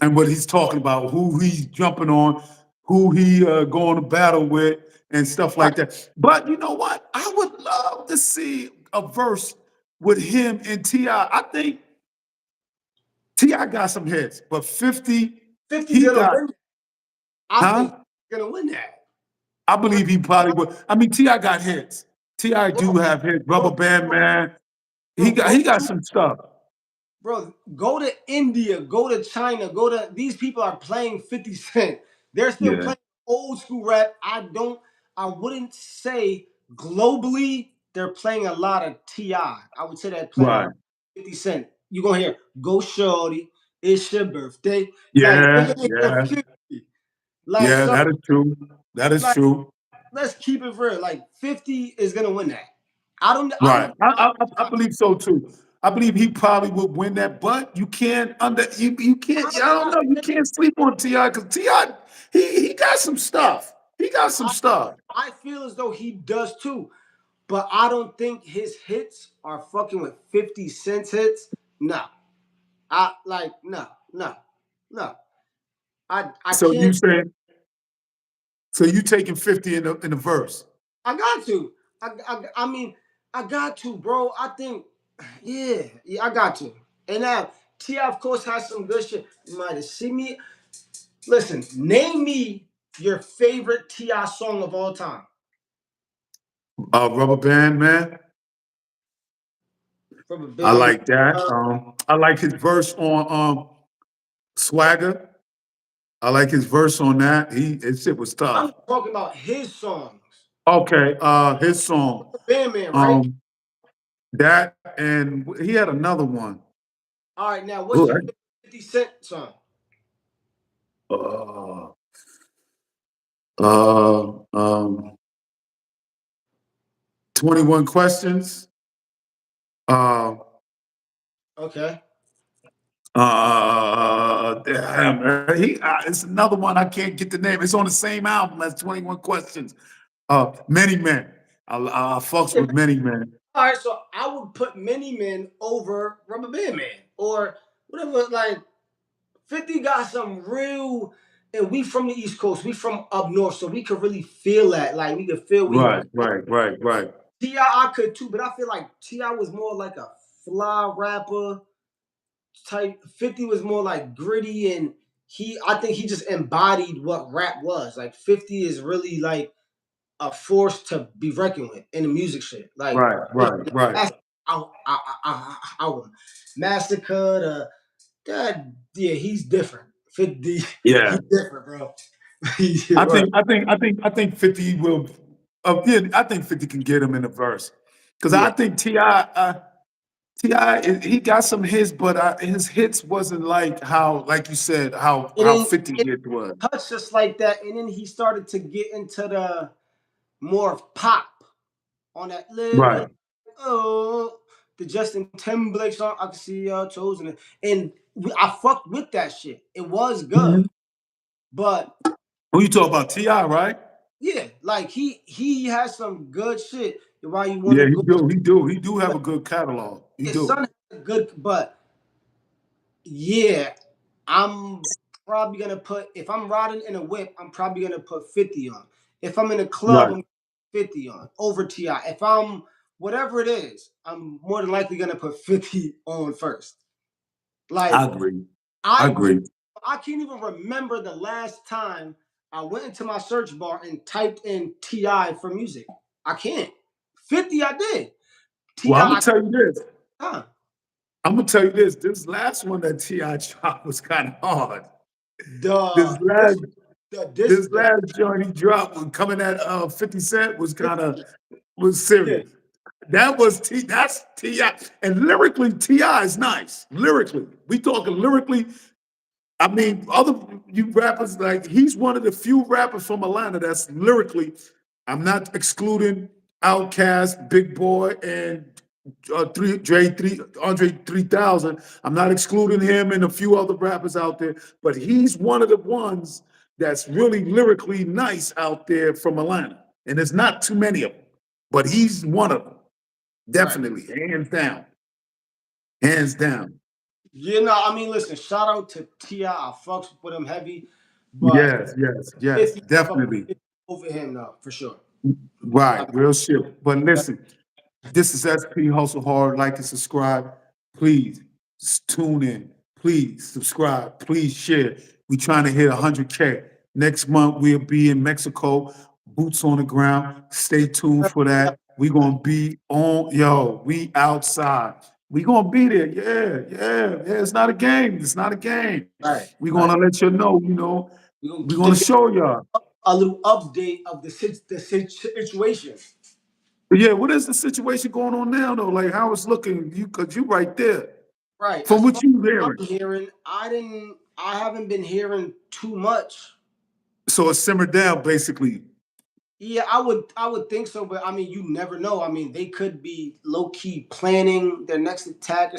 And what he's talking about, who he's jumping on, who he going to battle with, and stuff Right. like that. But you know what? I would love to see a verse with him and Ti. I think Ti got some hits, but 50, 50's he gonna got, win. I think huh? he's gonna win that. I believe he probably would. I mean, Ti got hits. Ti Bro, do have hits. Rubber go, Band Man. He bro, got go he got some stuff. go to India, go to China, go to these people are playing 50 Cent. They're still Yeah. playing old school rap. I wouldn't say globally they're playing a lot of T.I. I would say they're playing a lot Right. of 50 Cent. You're gonna hear Go Shorty, it's your birthday. Like they're Yeah. gonna hear Yeah. 50. Like Yeah. so, That is true. That is like true. let's keep it real. Like 50 is gonna win that. I Right. don't I believe so too. I believe he probably would win that, but you can't, I I'm don't not know, you saying can't sleep on Ti because Ti he got some stuff. He got some I, stuff. I feel as though he does too. But I don't think his hits are fucking with 50 Cent's hits. No. No, no. I So you can't. saying so you taking 50 in the verse. I got to. I mean, I got to, bro. I think, yeah, I got to. And now, T.I., of course, has some good shit. You might have seen me. Listen, name me your favorite T.I. song of all time. Rubber Band Man. From a I bit. like that. I like his verse on Swagger. I like his verse on that. His shit was I'm tough. talking about his songs. Okay, his song. Bandman, right? Um, that and he had another one. All right, now what's Ooh, your 50 Cent song? uh, uh, um, 21 Questions. Uh, Okay. damn, it's another one. I can't get the name. It's on the same album as 21 Questions. Many Men. I fucks Yeah, with Many Men. all right, so I would put Many Men over Rubber Band Man or whatever. Like 50 got some real, and we from the East Coast, we from up north, so we could really feel that. Like we could feel we. Right, right, right, right. Ti I could too, but I feel like Ti was more like a fly rapper type. 50 was more like gritty, and I think he just embodied what rap was. Like 50 is really like a force to be reckoned with in the music shit. Like Right, right, right. that's album. Massacre, God, yeah, he's different. 50, Yeah. he's different, bro. Yeah, I right. think I think I think I think 50 will yeah, I think 50 can get him in a verse. Cause Yeah. I think Ti he got some hits, but his hits wasn't like how, like you said, And how then 50 it hit was. touched us like that, and then he started to get into the more of pop on that living. Right. Oh, the Justin Timberlake song. I can see your toes in it, and I fucked with that shit. It was good, Mhm. but Who you talk about? Ti, right? yeah, like he has some good shit. Why you want Yeah, to go? he do have But a good catalog. He his son do. has a good, but yeah, I'm probably gonna put if I'm riding in a whip, I'm probably gonna put 50 on. If I'm in a club, Right. I'm 50 on over Ti. If I'm whatever it is, I'm more than likely gonna put 50 on first. I Like agree. I I agree. I can't even remember the last time I went into my search bar and typed in Ti for music. I can't. 50 I did. Well, I'm gonna Ti tell you this. huh. I'm gonna tell you this. This last one that Ti dropped was kind of hard. This The last this the last joint he dropped when coming at 50 Cent was kind of was yeah. serious. That's Ti. And lyrically, Ti is nice. Lyrically. We talking lyrically. I mean, other you rappers, like he's one of the few rappers from Atlanta that's lyrically. I'm not excluding Outkast, Big Boy, and Andre 3000. I'm not excluding him and a few other rappers out there, but he's one of the ones that's really lyrically nice out there from Atlanta. And there's not too many of them, but he's one of them. Right. Definitely, hands down. Hands down. Yeah, no, I mean, listen, shout out to Ti. I fucks with him heavy, but Yes, yes, yes, 50 definitely. over him though, for sure. Right, Like, real shit. But listen, this is SP Hustle Hard. Like and subscribe. Please tune in. Please subscribe. Please share. We trying to hit 100K. Next month we'll be in Mexico, boots on the ground. Stay tuned for that. We gonna be on, yo, we outside. We gonna be there. Yeah, yeah, yeah. It's not a game. It's not a game. right, We right. gonna let you know, We're gonna we gonna give you show y'all. a little update of situation. Yeah, what is the situation going on now though? Like how it's looking? Cause you right there. Right. From As what far you as hearing. I'm hearing, I haven't been hearing too much. So it simmered down basically. Yeah, I would think so, but I mean, you never know. I mean, they could be low key planning their next attack.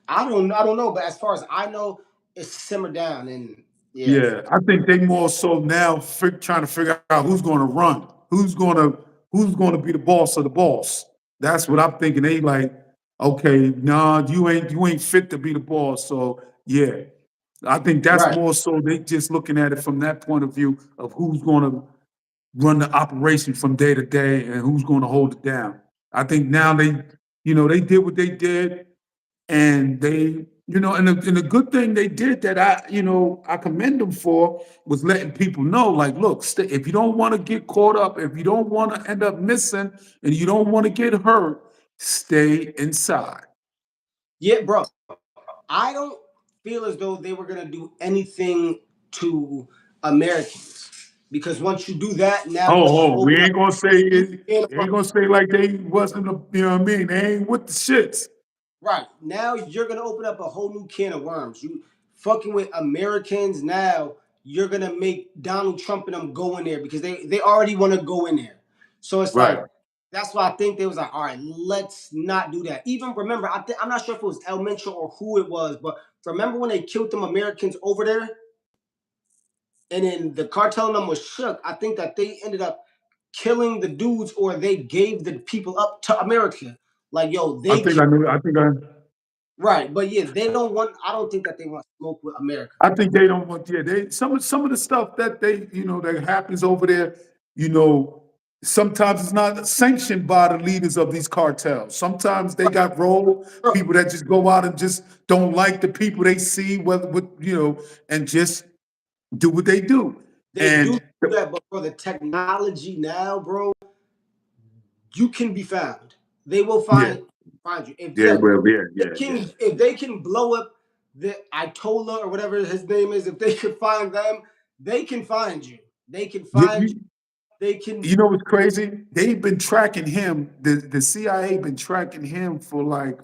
I don't know, but as far as I know, it's simmered down, and yeah, Yeah, I think they more so now trying to figure out who's going to run, who's going to be the boss of the boss. That's what I'm thinking. They like, okay, nah, you ain't fit to be the boss. So yeah, I think that's right, more so they just looking at it from that point of view of who's going to run the operation from day to day and who's going to hold it down. I think now they did what they did and and the good thing they did that I commend them for was letting people know, like, look, if you don't want to get caught up, if you don't want to end up missing, and you don't want to get hurt, stay inside. yeah, bro. I don't feel as though they were gonna do anything to Americans because once you do that, now you Oh, we open up ain't gonna say a new it. can of Ain't gonna say like they wasn't, you know what I mean? They ain't with the shits. right. Now you're gonna open up a whole new can of worms. You fucking with Americans now, you're gonna make Donald Trump and them go in there because they already want to go in there. So it's Right. like that's why I think they was like, all right, let's not do that. Even remember, I'm not sure if it was El Mencho or who it was, but remember when they killed them Americans over there, and then the cartel and them was shook. I think that they ended up killing the dudes, or they gave the people up to America. Like, yo, I they think I knew. right, but yeah, they don't want. I don't think that they want smoke with America. I think they don't want. Yeah, they some of the stuff that they that happens over there. You know, sometimes it's not sanctioned by the leaders of these cartels. Sometimes they got role Bro, people that just go out and just don't like the people they see, whether with and just do what they do. they do And that, but for the technology now, bro, you can be found. They will yeah, find you. If yeah, look, well, yeah, they yeah, yeah. can if they can blow up the Itola or whatever his name is, if they can find them, they can find you. They can You, find you. you, They can. you know what's crazy? They've been tracking him. The CIA been tracking him for like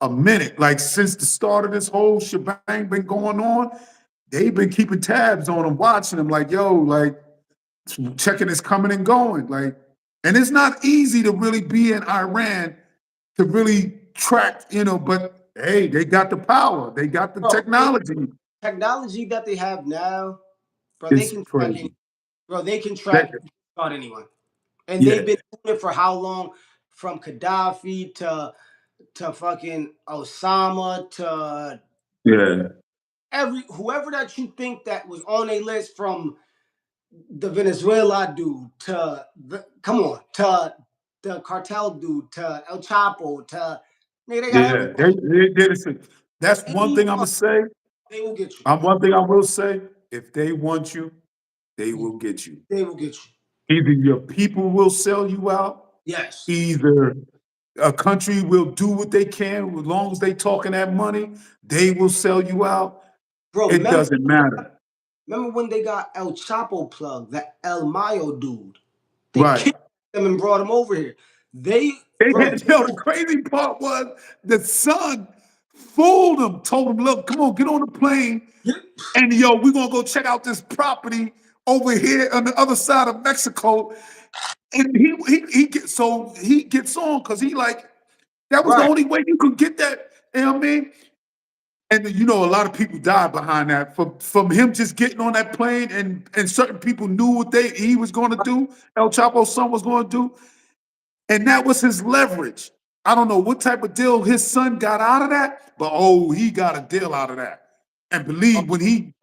a minute. Like since the start of this whole shebang been going on, they've been keeping tabs on him, watching him. Like yo, like checking his coming and going. Like, and it's not easy to really be in Iran to really track. But hey, they got the power. They got the Bro, technology. technology that they have now, bro, they It's can track any, crazy. bro, they can That, track about anyone. And they've yeah, been doing it for how long? From Gaddafi to fucking Osama to yeah, every whoever that you think that was on a list, from the Venezuela dude to the come on to the cartel dude to El Chapo to nigga, they got yeah. everybody. Listen, that's one thing I'm Anyone, gonna say. they will get you. One thing I will say: if they want you, they will get you. They will get you. Either your people will sell you out, Yes. either a country will do what they can as long as they talking that money. They will sell you out. Bro, It doesn't matter. remember when they got El Chapo plugged, that El Mayo dude? They Right. kidnapped him and brought him over here. They, They bro, had, the crazy part was the son fooled him, told him, look, come on, get on the plane. And yo, we're gonna go check out this property over here on the other side of Mexico. And he gets on because he like that was the right, only way you could get that. You know what I mean? And a lot of people died behind that from him just getting on that plane, and certain people knew what he was going to do. El Chapo's son was going to do, and that was his leverage. I don't know what type of deal his son got out of that, but oh, he got a deal out of that. And believe we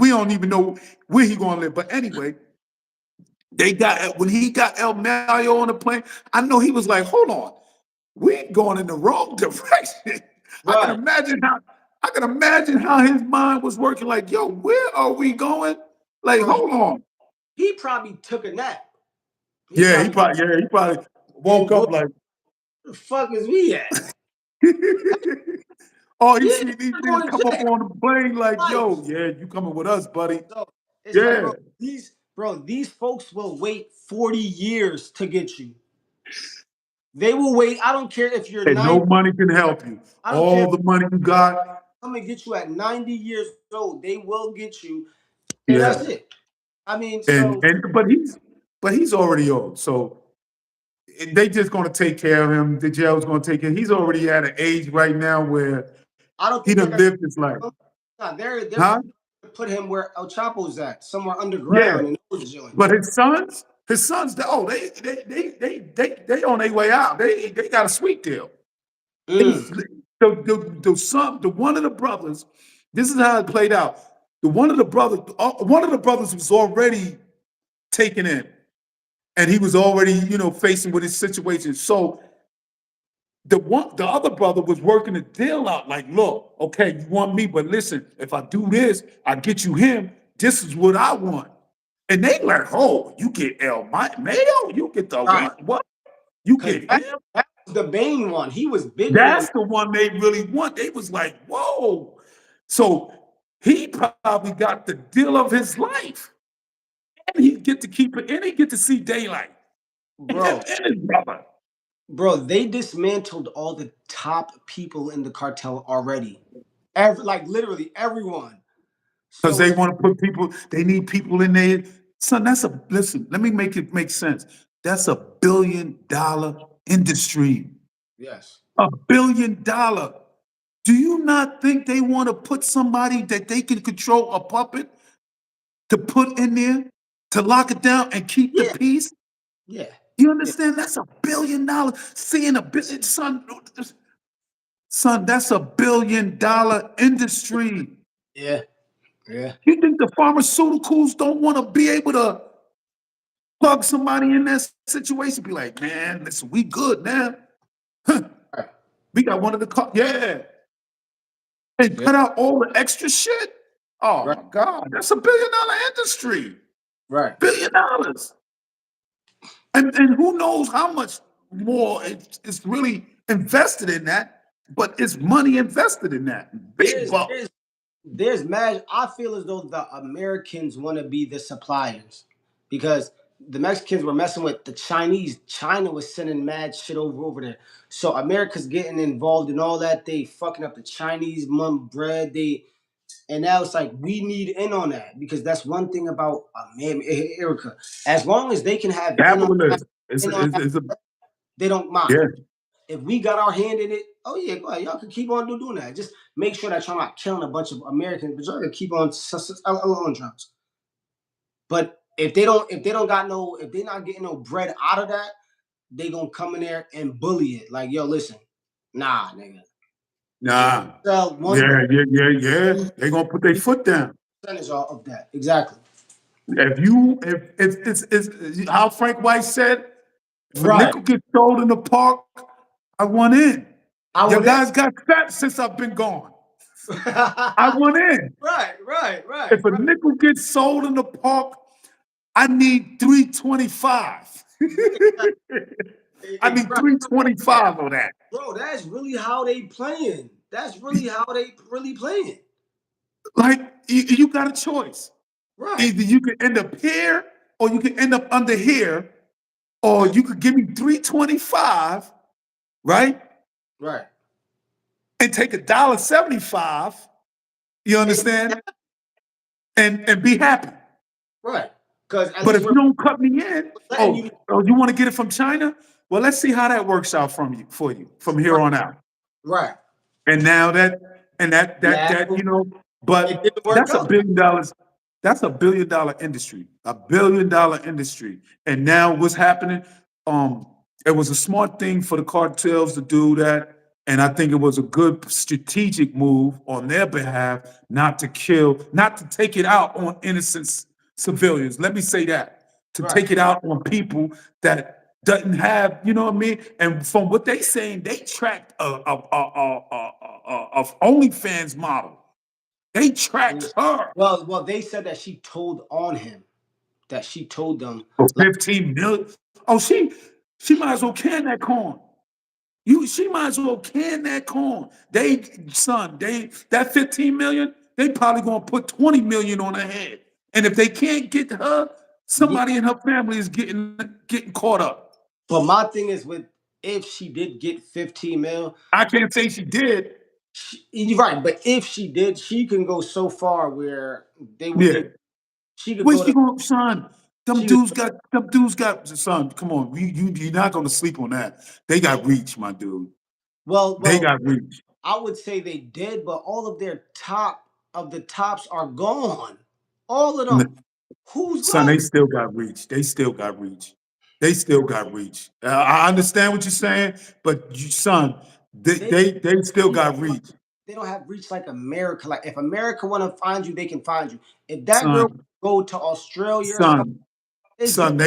don't even know where he going to live. But anyway, when he got El Mayo on the plane, I know he was like, hold on, we're going in the wrong direction. I can right. imagine how I can imagine how his mind was working. Like, yo, where are we going? Like, Bro, hold on. he probably took a nap. He Yeah, probably he probably woke and up what like, the fuck is we at? oh, he Yeah, see these you're niggas going to come up jail. on the plane like, Life. yo, yeah, you coming with us, buddy. So it's like, Yeah. these folks will wait 40 years to get you. They will wait. I don't care if you're And no 90. money can help you. I don't care if All the money you got, I'm gonna get you at 90 years old. They will get you, and that's yeah. it. I mean, And so and but he's already old. So they just gonna take care of him. The jail's gonna take care. He's already at an age right now where I don't he think done they're lived his life. nah, they're Huh? gonna put him where El Chapo's at, somewhere Yeah. underground in those joints. But his sons, they on their way out. They got a sweet deal. Mm, The one of the brothers, this is how it played out. One of the brothers was already taken in, and he was already, facing with his situation. So the other brother was working the deal out. Like, look, okay, you want me, but listen, if I do this, I get you him. This is what I want. And they like, oh, you get Mayo, you get the right, one. What? You because get him? that was the Bane one. He was bigger than them. That's the one they really want. They was like, whoa. So he probably got the deal of his life. he get to keep it, and he get to see daylight. And him bro, and his brother. bro, they dismantled all the top people in the cartel already. Every like literally everyone. Because So they it's want to put people, they need people in there. Son, listen, let me make it make sense. That's $1 billion industry. yes. $1 billion. Do you not think they want to put somebody that they can control, a puppet, to put in there to lock it down and keep the Yeah, peace? yeah, You yeah, understand? That's $1 billion. Seeing a billion, son, that's $1 billion industry. yeah, yeah. You think the pharmaceuticals don't want to be able to plug somebody in that situation? Be like, man, listen, we good now. Huh, Right. we got one of the, yeah. And Yeah, cut out all the extra shit. Oh right, my God, that's $1 billion industry. right. $1 billion. And who knows how much more it's really invested in that, but it's money invested in that. Big There's bucks. there's there's mad. I feel as though the Americans want to be the suppliers because the Mexicans were messing with the Chinese. China was sending mad shit over there. So America's getting involved in all that. They fucking up the Chinese mum bread. And now it's like we need in on that because that's one thing about America. As long as they can have Capitalism. in on that, they don't mind. Yeah. If we got our hand in it, oh yeah, go ahead. Y'all can keep on doing that. Just make sure that y'all not killing a bunch of Americans, but y'all can keep on drugs. But if they don't got no, if they're not getting no bread out of that, they gonna come in there and bully it. Like, yo, listen, nah, nigga. If Nah. you sell one Yeah. They gonna put their foot down. percentage of that, exactly. If it's how Frank White said, if a Right. nickel gets sold in the park, I want in. I Your would in. guys got fat since I've been gone. I want in. Right, If a right. nickel gets sold in the park, I need 325. I need Right. 325 on that. Bro, that's really how they playing. That's really how they really playing. Like you got a choice. Right. Either you can end up here or you can end up under here, or you could give me 325, right? Right. And take $1.75, you understand? And be happy. Right. Because at But least if we're you don't cut me in, letting you you want to get it from China? Well, let's see how that works out for you from here right. on out. Right. And now Now it but didn't work that's a out. billion dollars. That's $1 billion industry, $1 billion industry. And now what's happening? Um, it was a smart thing for the cartels to do that. And I think it was a good strategic move on their behalf not to kill, not to take it out on innocent civilians. Let me say that. To Right. take it out on people that doesn't have, you know what I mean? And from what they saying, they tracked a OnlyFans model. They tracked her Well, they said that she told on him. That she told them for like 15 million. Oh, she might as well can that corn. She might as well can that corn. That 15 million, they probably gonna put 20 million on her head. And if they can't get her, yeah. somebody in her family is getting caught up. But my thing is with if she did get 15 mil, I can't say she did. you're right. But if she did, she can go so far where they wouldn't Yeah. even. She could Where's go she to. going, son? She could. Them dudes got, son, come on. You're not gonna sleep on that. They got reach, my dude. Well, They well, got reach. I would say they did, but all of their top of the tops are gone. All of them. Who's Son, they left? still got reach. They still got reach. They still got reach. I understand what you're saying, but son, They they still reach, got reach. they don't have reach like America. Like if America want to find you, they can find you. If that girl Son, go to Australia or something, son, it's gonna son, be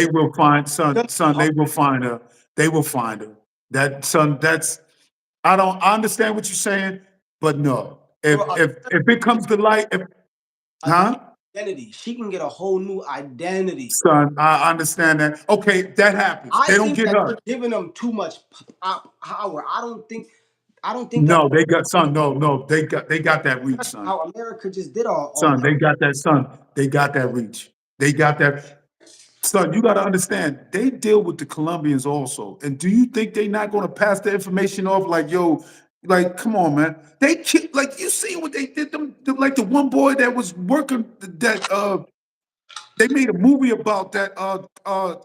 hard. they will find her. They will find her. That son, I understand what you're saying, but no. Bro, If it comes to light, a new huh? identity. She can get a whole new identity. Son, I understand that. Okay, that happens. I They don't think get that they're her. giving them too much power. I don't think that No, they got son. No, they got that reach, that's son. how America just did all Son, that. they got that son. They got that reach. They got that. Son, you got to understand, they deal with the Colombians also. And do you think they not going to pass the information off like, yo, like, come on, man. Like, you see what they did like the one boy that was working that, they made a movie about that,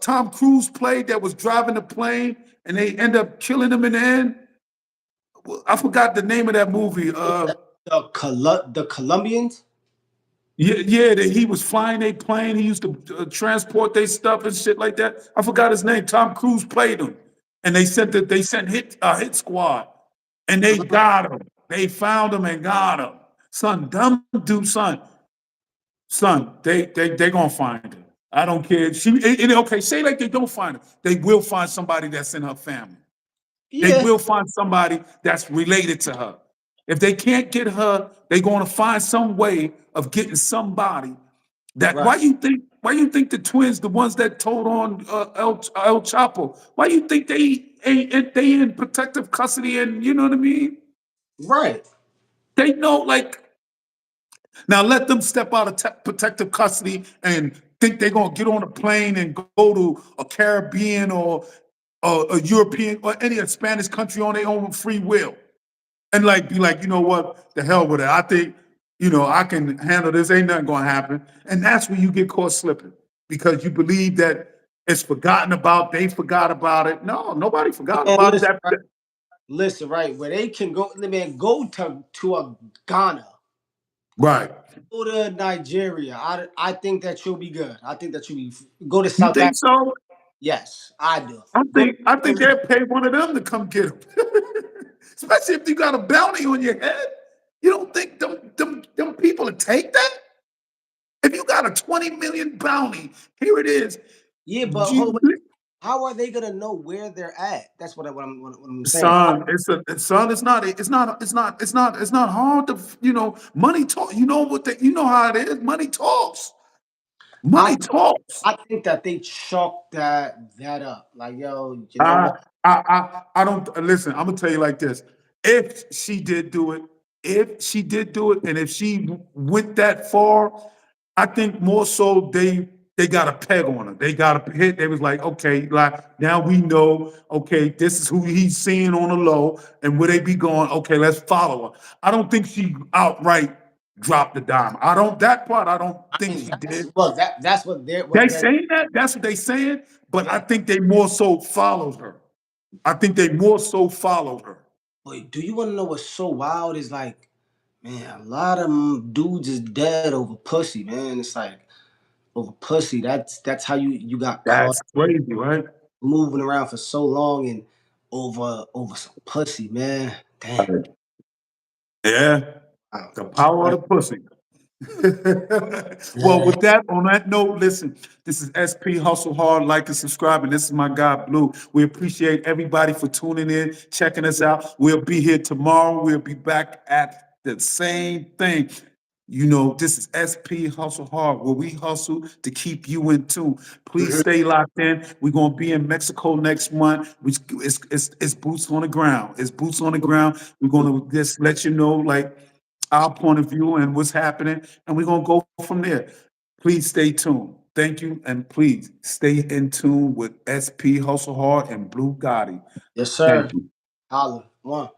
Tom Cruise played that was driving the plane and they end up killing him in the end. I forgot the name of that movie. The Colombians. Yeah, that he was flying a plane. He used to transport their stuff and shit like that. I forgot his name. Tom Cruise played him, and they sent hit squad, and they got him. They found him and got him. Son, dumb dude, son, they gonna find him. I don't care. Okay. Say like they don't find him. They will find somebody that's in her family. They Yeah, will find somebody that's related to her. If they can't get her, they're going to find some way of getting somebody that. right, Why you think the twins, the ones that told on El Chapo, why you think they in protective custody and you know what I mean? right. They know like now let them step out of protective custody and think they're gonna get on a plane and go to a Caribbean or a European or any Spanish country on their own free will. And like be like, you know what, the hell with it. I think, I can handle this. Ain't nothing gonna happen. And that's when you get caught slipping because you believe that it's forgotten about. They forgot about it. No, nobody forgot And about it. listen, right, listen, right, where they can go, man, go to a Ghana, Right. go to Nigeria. I think that you'll be good. I think that you'll be go to You South think Africa. so? Yes, I do. I Go. think I think they'll pay one of them to come get them. Especially if you got a bounty on your head. You don't think them people would take that? If you got a 20 million bounty, here it is. Yeah, but hold on. How are they gonna know where they're at? That's what I'm saying. Son, it's not hard to, money talk. You know you know how it is. Money talks. I Money talks. I think that they chalked that up. Like, yo, you know I, what? I don't listen. I'm gonna tell you like this. If she did do it, and if she went that far, I think more so they got a peg on her. They got a hit. They was like, okay, like now we know. Okay, this is who he's seeing on the low, and where they be going. Okay, let's follow her. I don't think she outright dropped the dime. I don't that part. I don't I think mean, she did. that's what They they're saying that. That's what they saying. But I yeah. think they more so followed her. I think they more so followed her. But do you want to know what's so wild? Is like, man, a lot of dudes is dead over pussy, man. It's like over pussy. That's how you got caught That's crazy, right? moving around for so long and over some pussy, man. Damn. Yeah, Wow. the power of the pussy. Well, Yeah. with that, on that note, listen, this is SP Hustle Hard. Like and subscribe. And this is my guy, Blue. We appreciate everybody for tuning in, checking us out. We'll be here tomorrow. We'll be back at the same thing. This is SP Hustle Hard, where we hustle to keep you in tune. Please Mhm. stay locked in. We're gonna be in Mexico next month. It's boots on the ground. It's boots on the ground. We're gonna just let you know, like our point of view and what's happening, and we're gonna go from there. Please stay tuned. Thank you, and please stay in tune with SP Hustle Hard and Blue Gotti. Yes, Thank sir. you. Holla. One.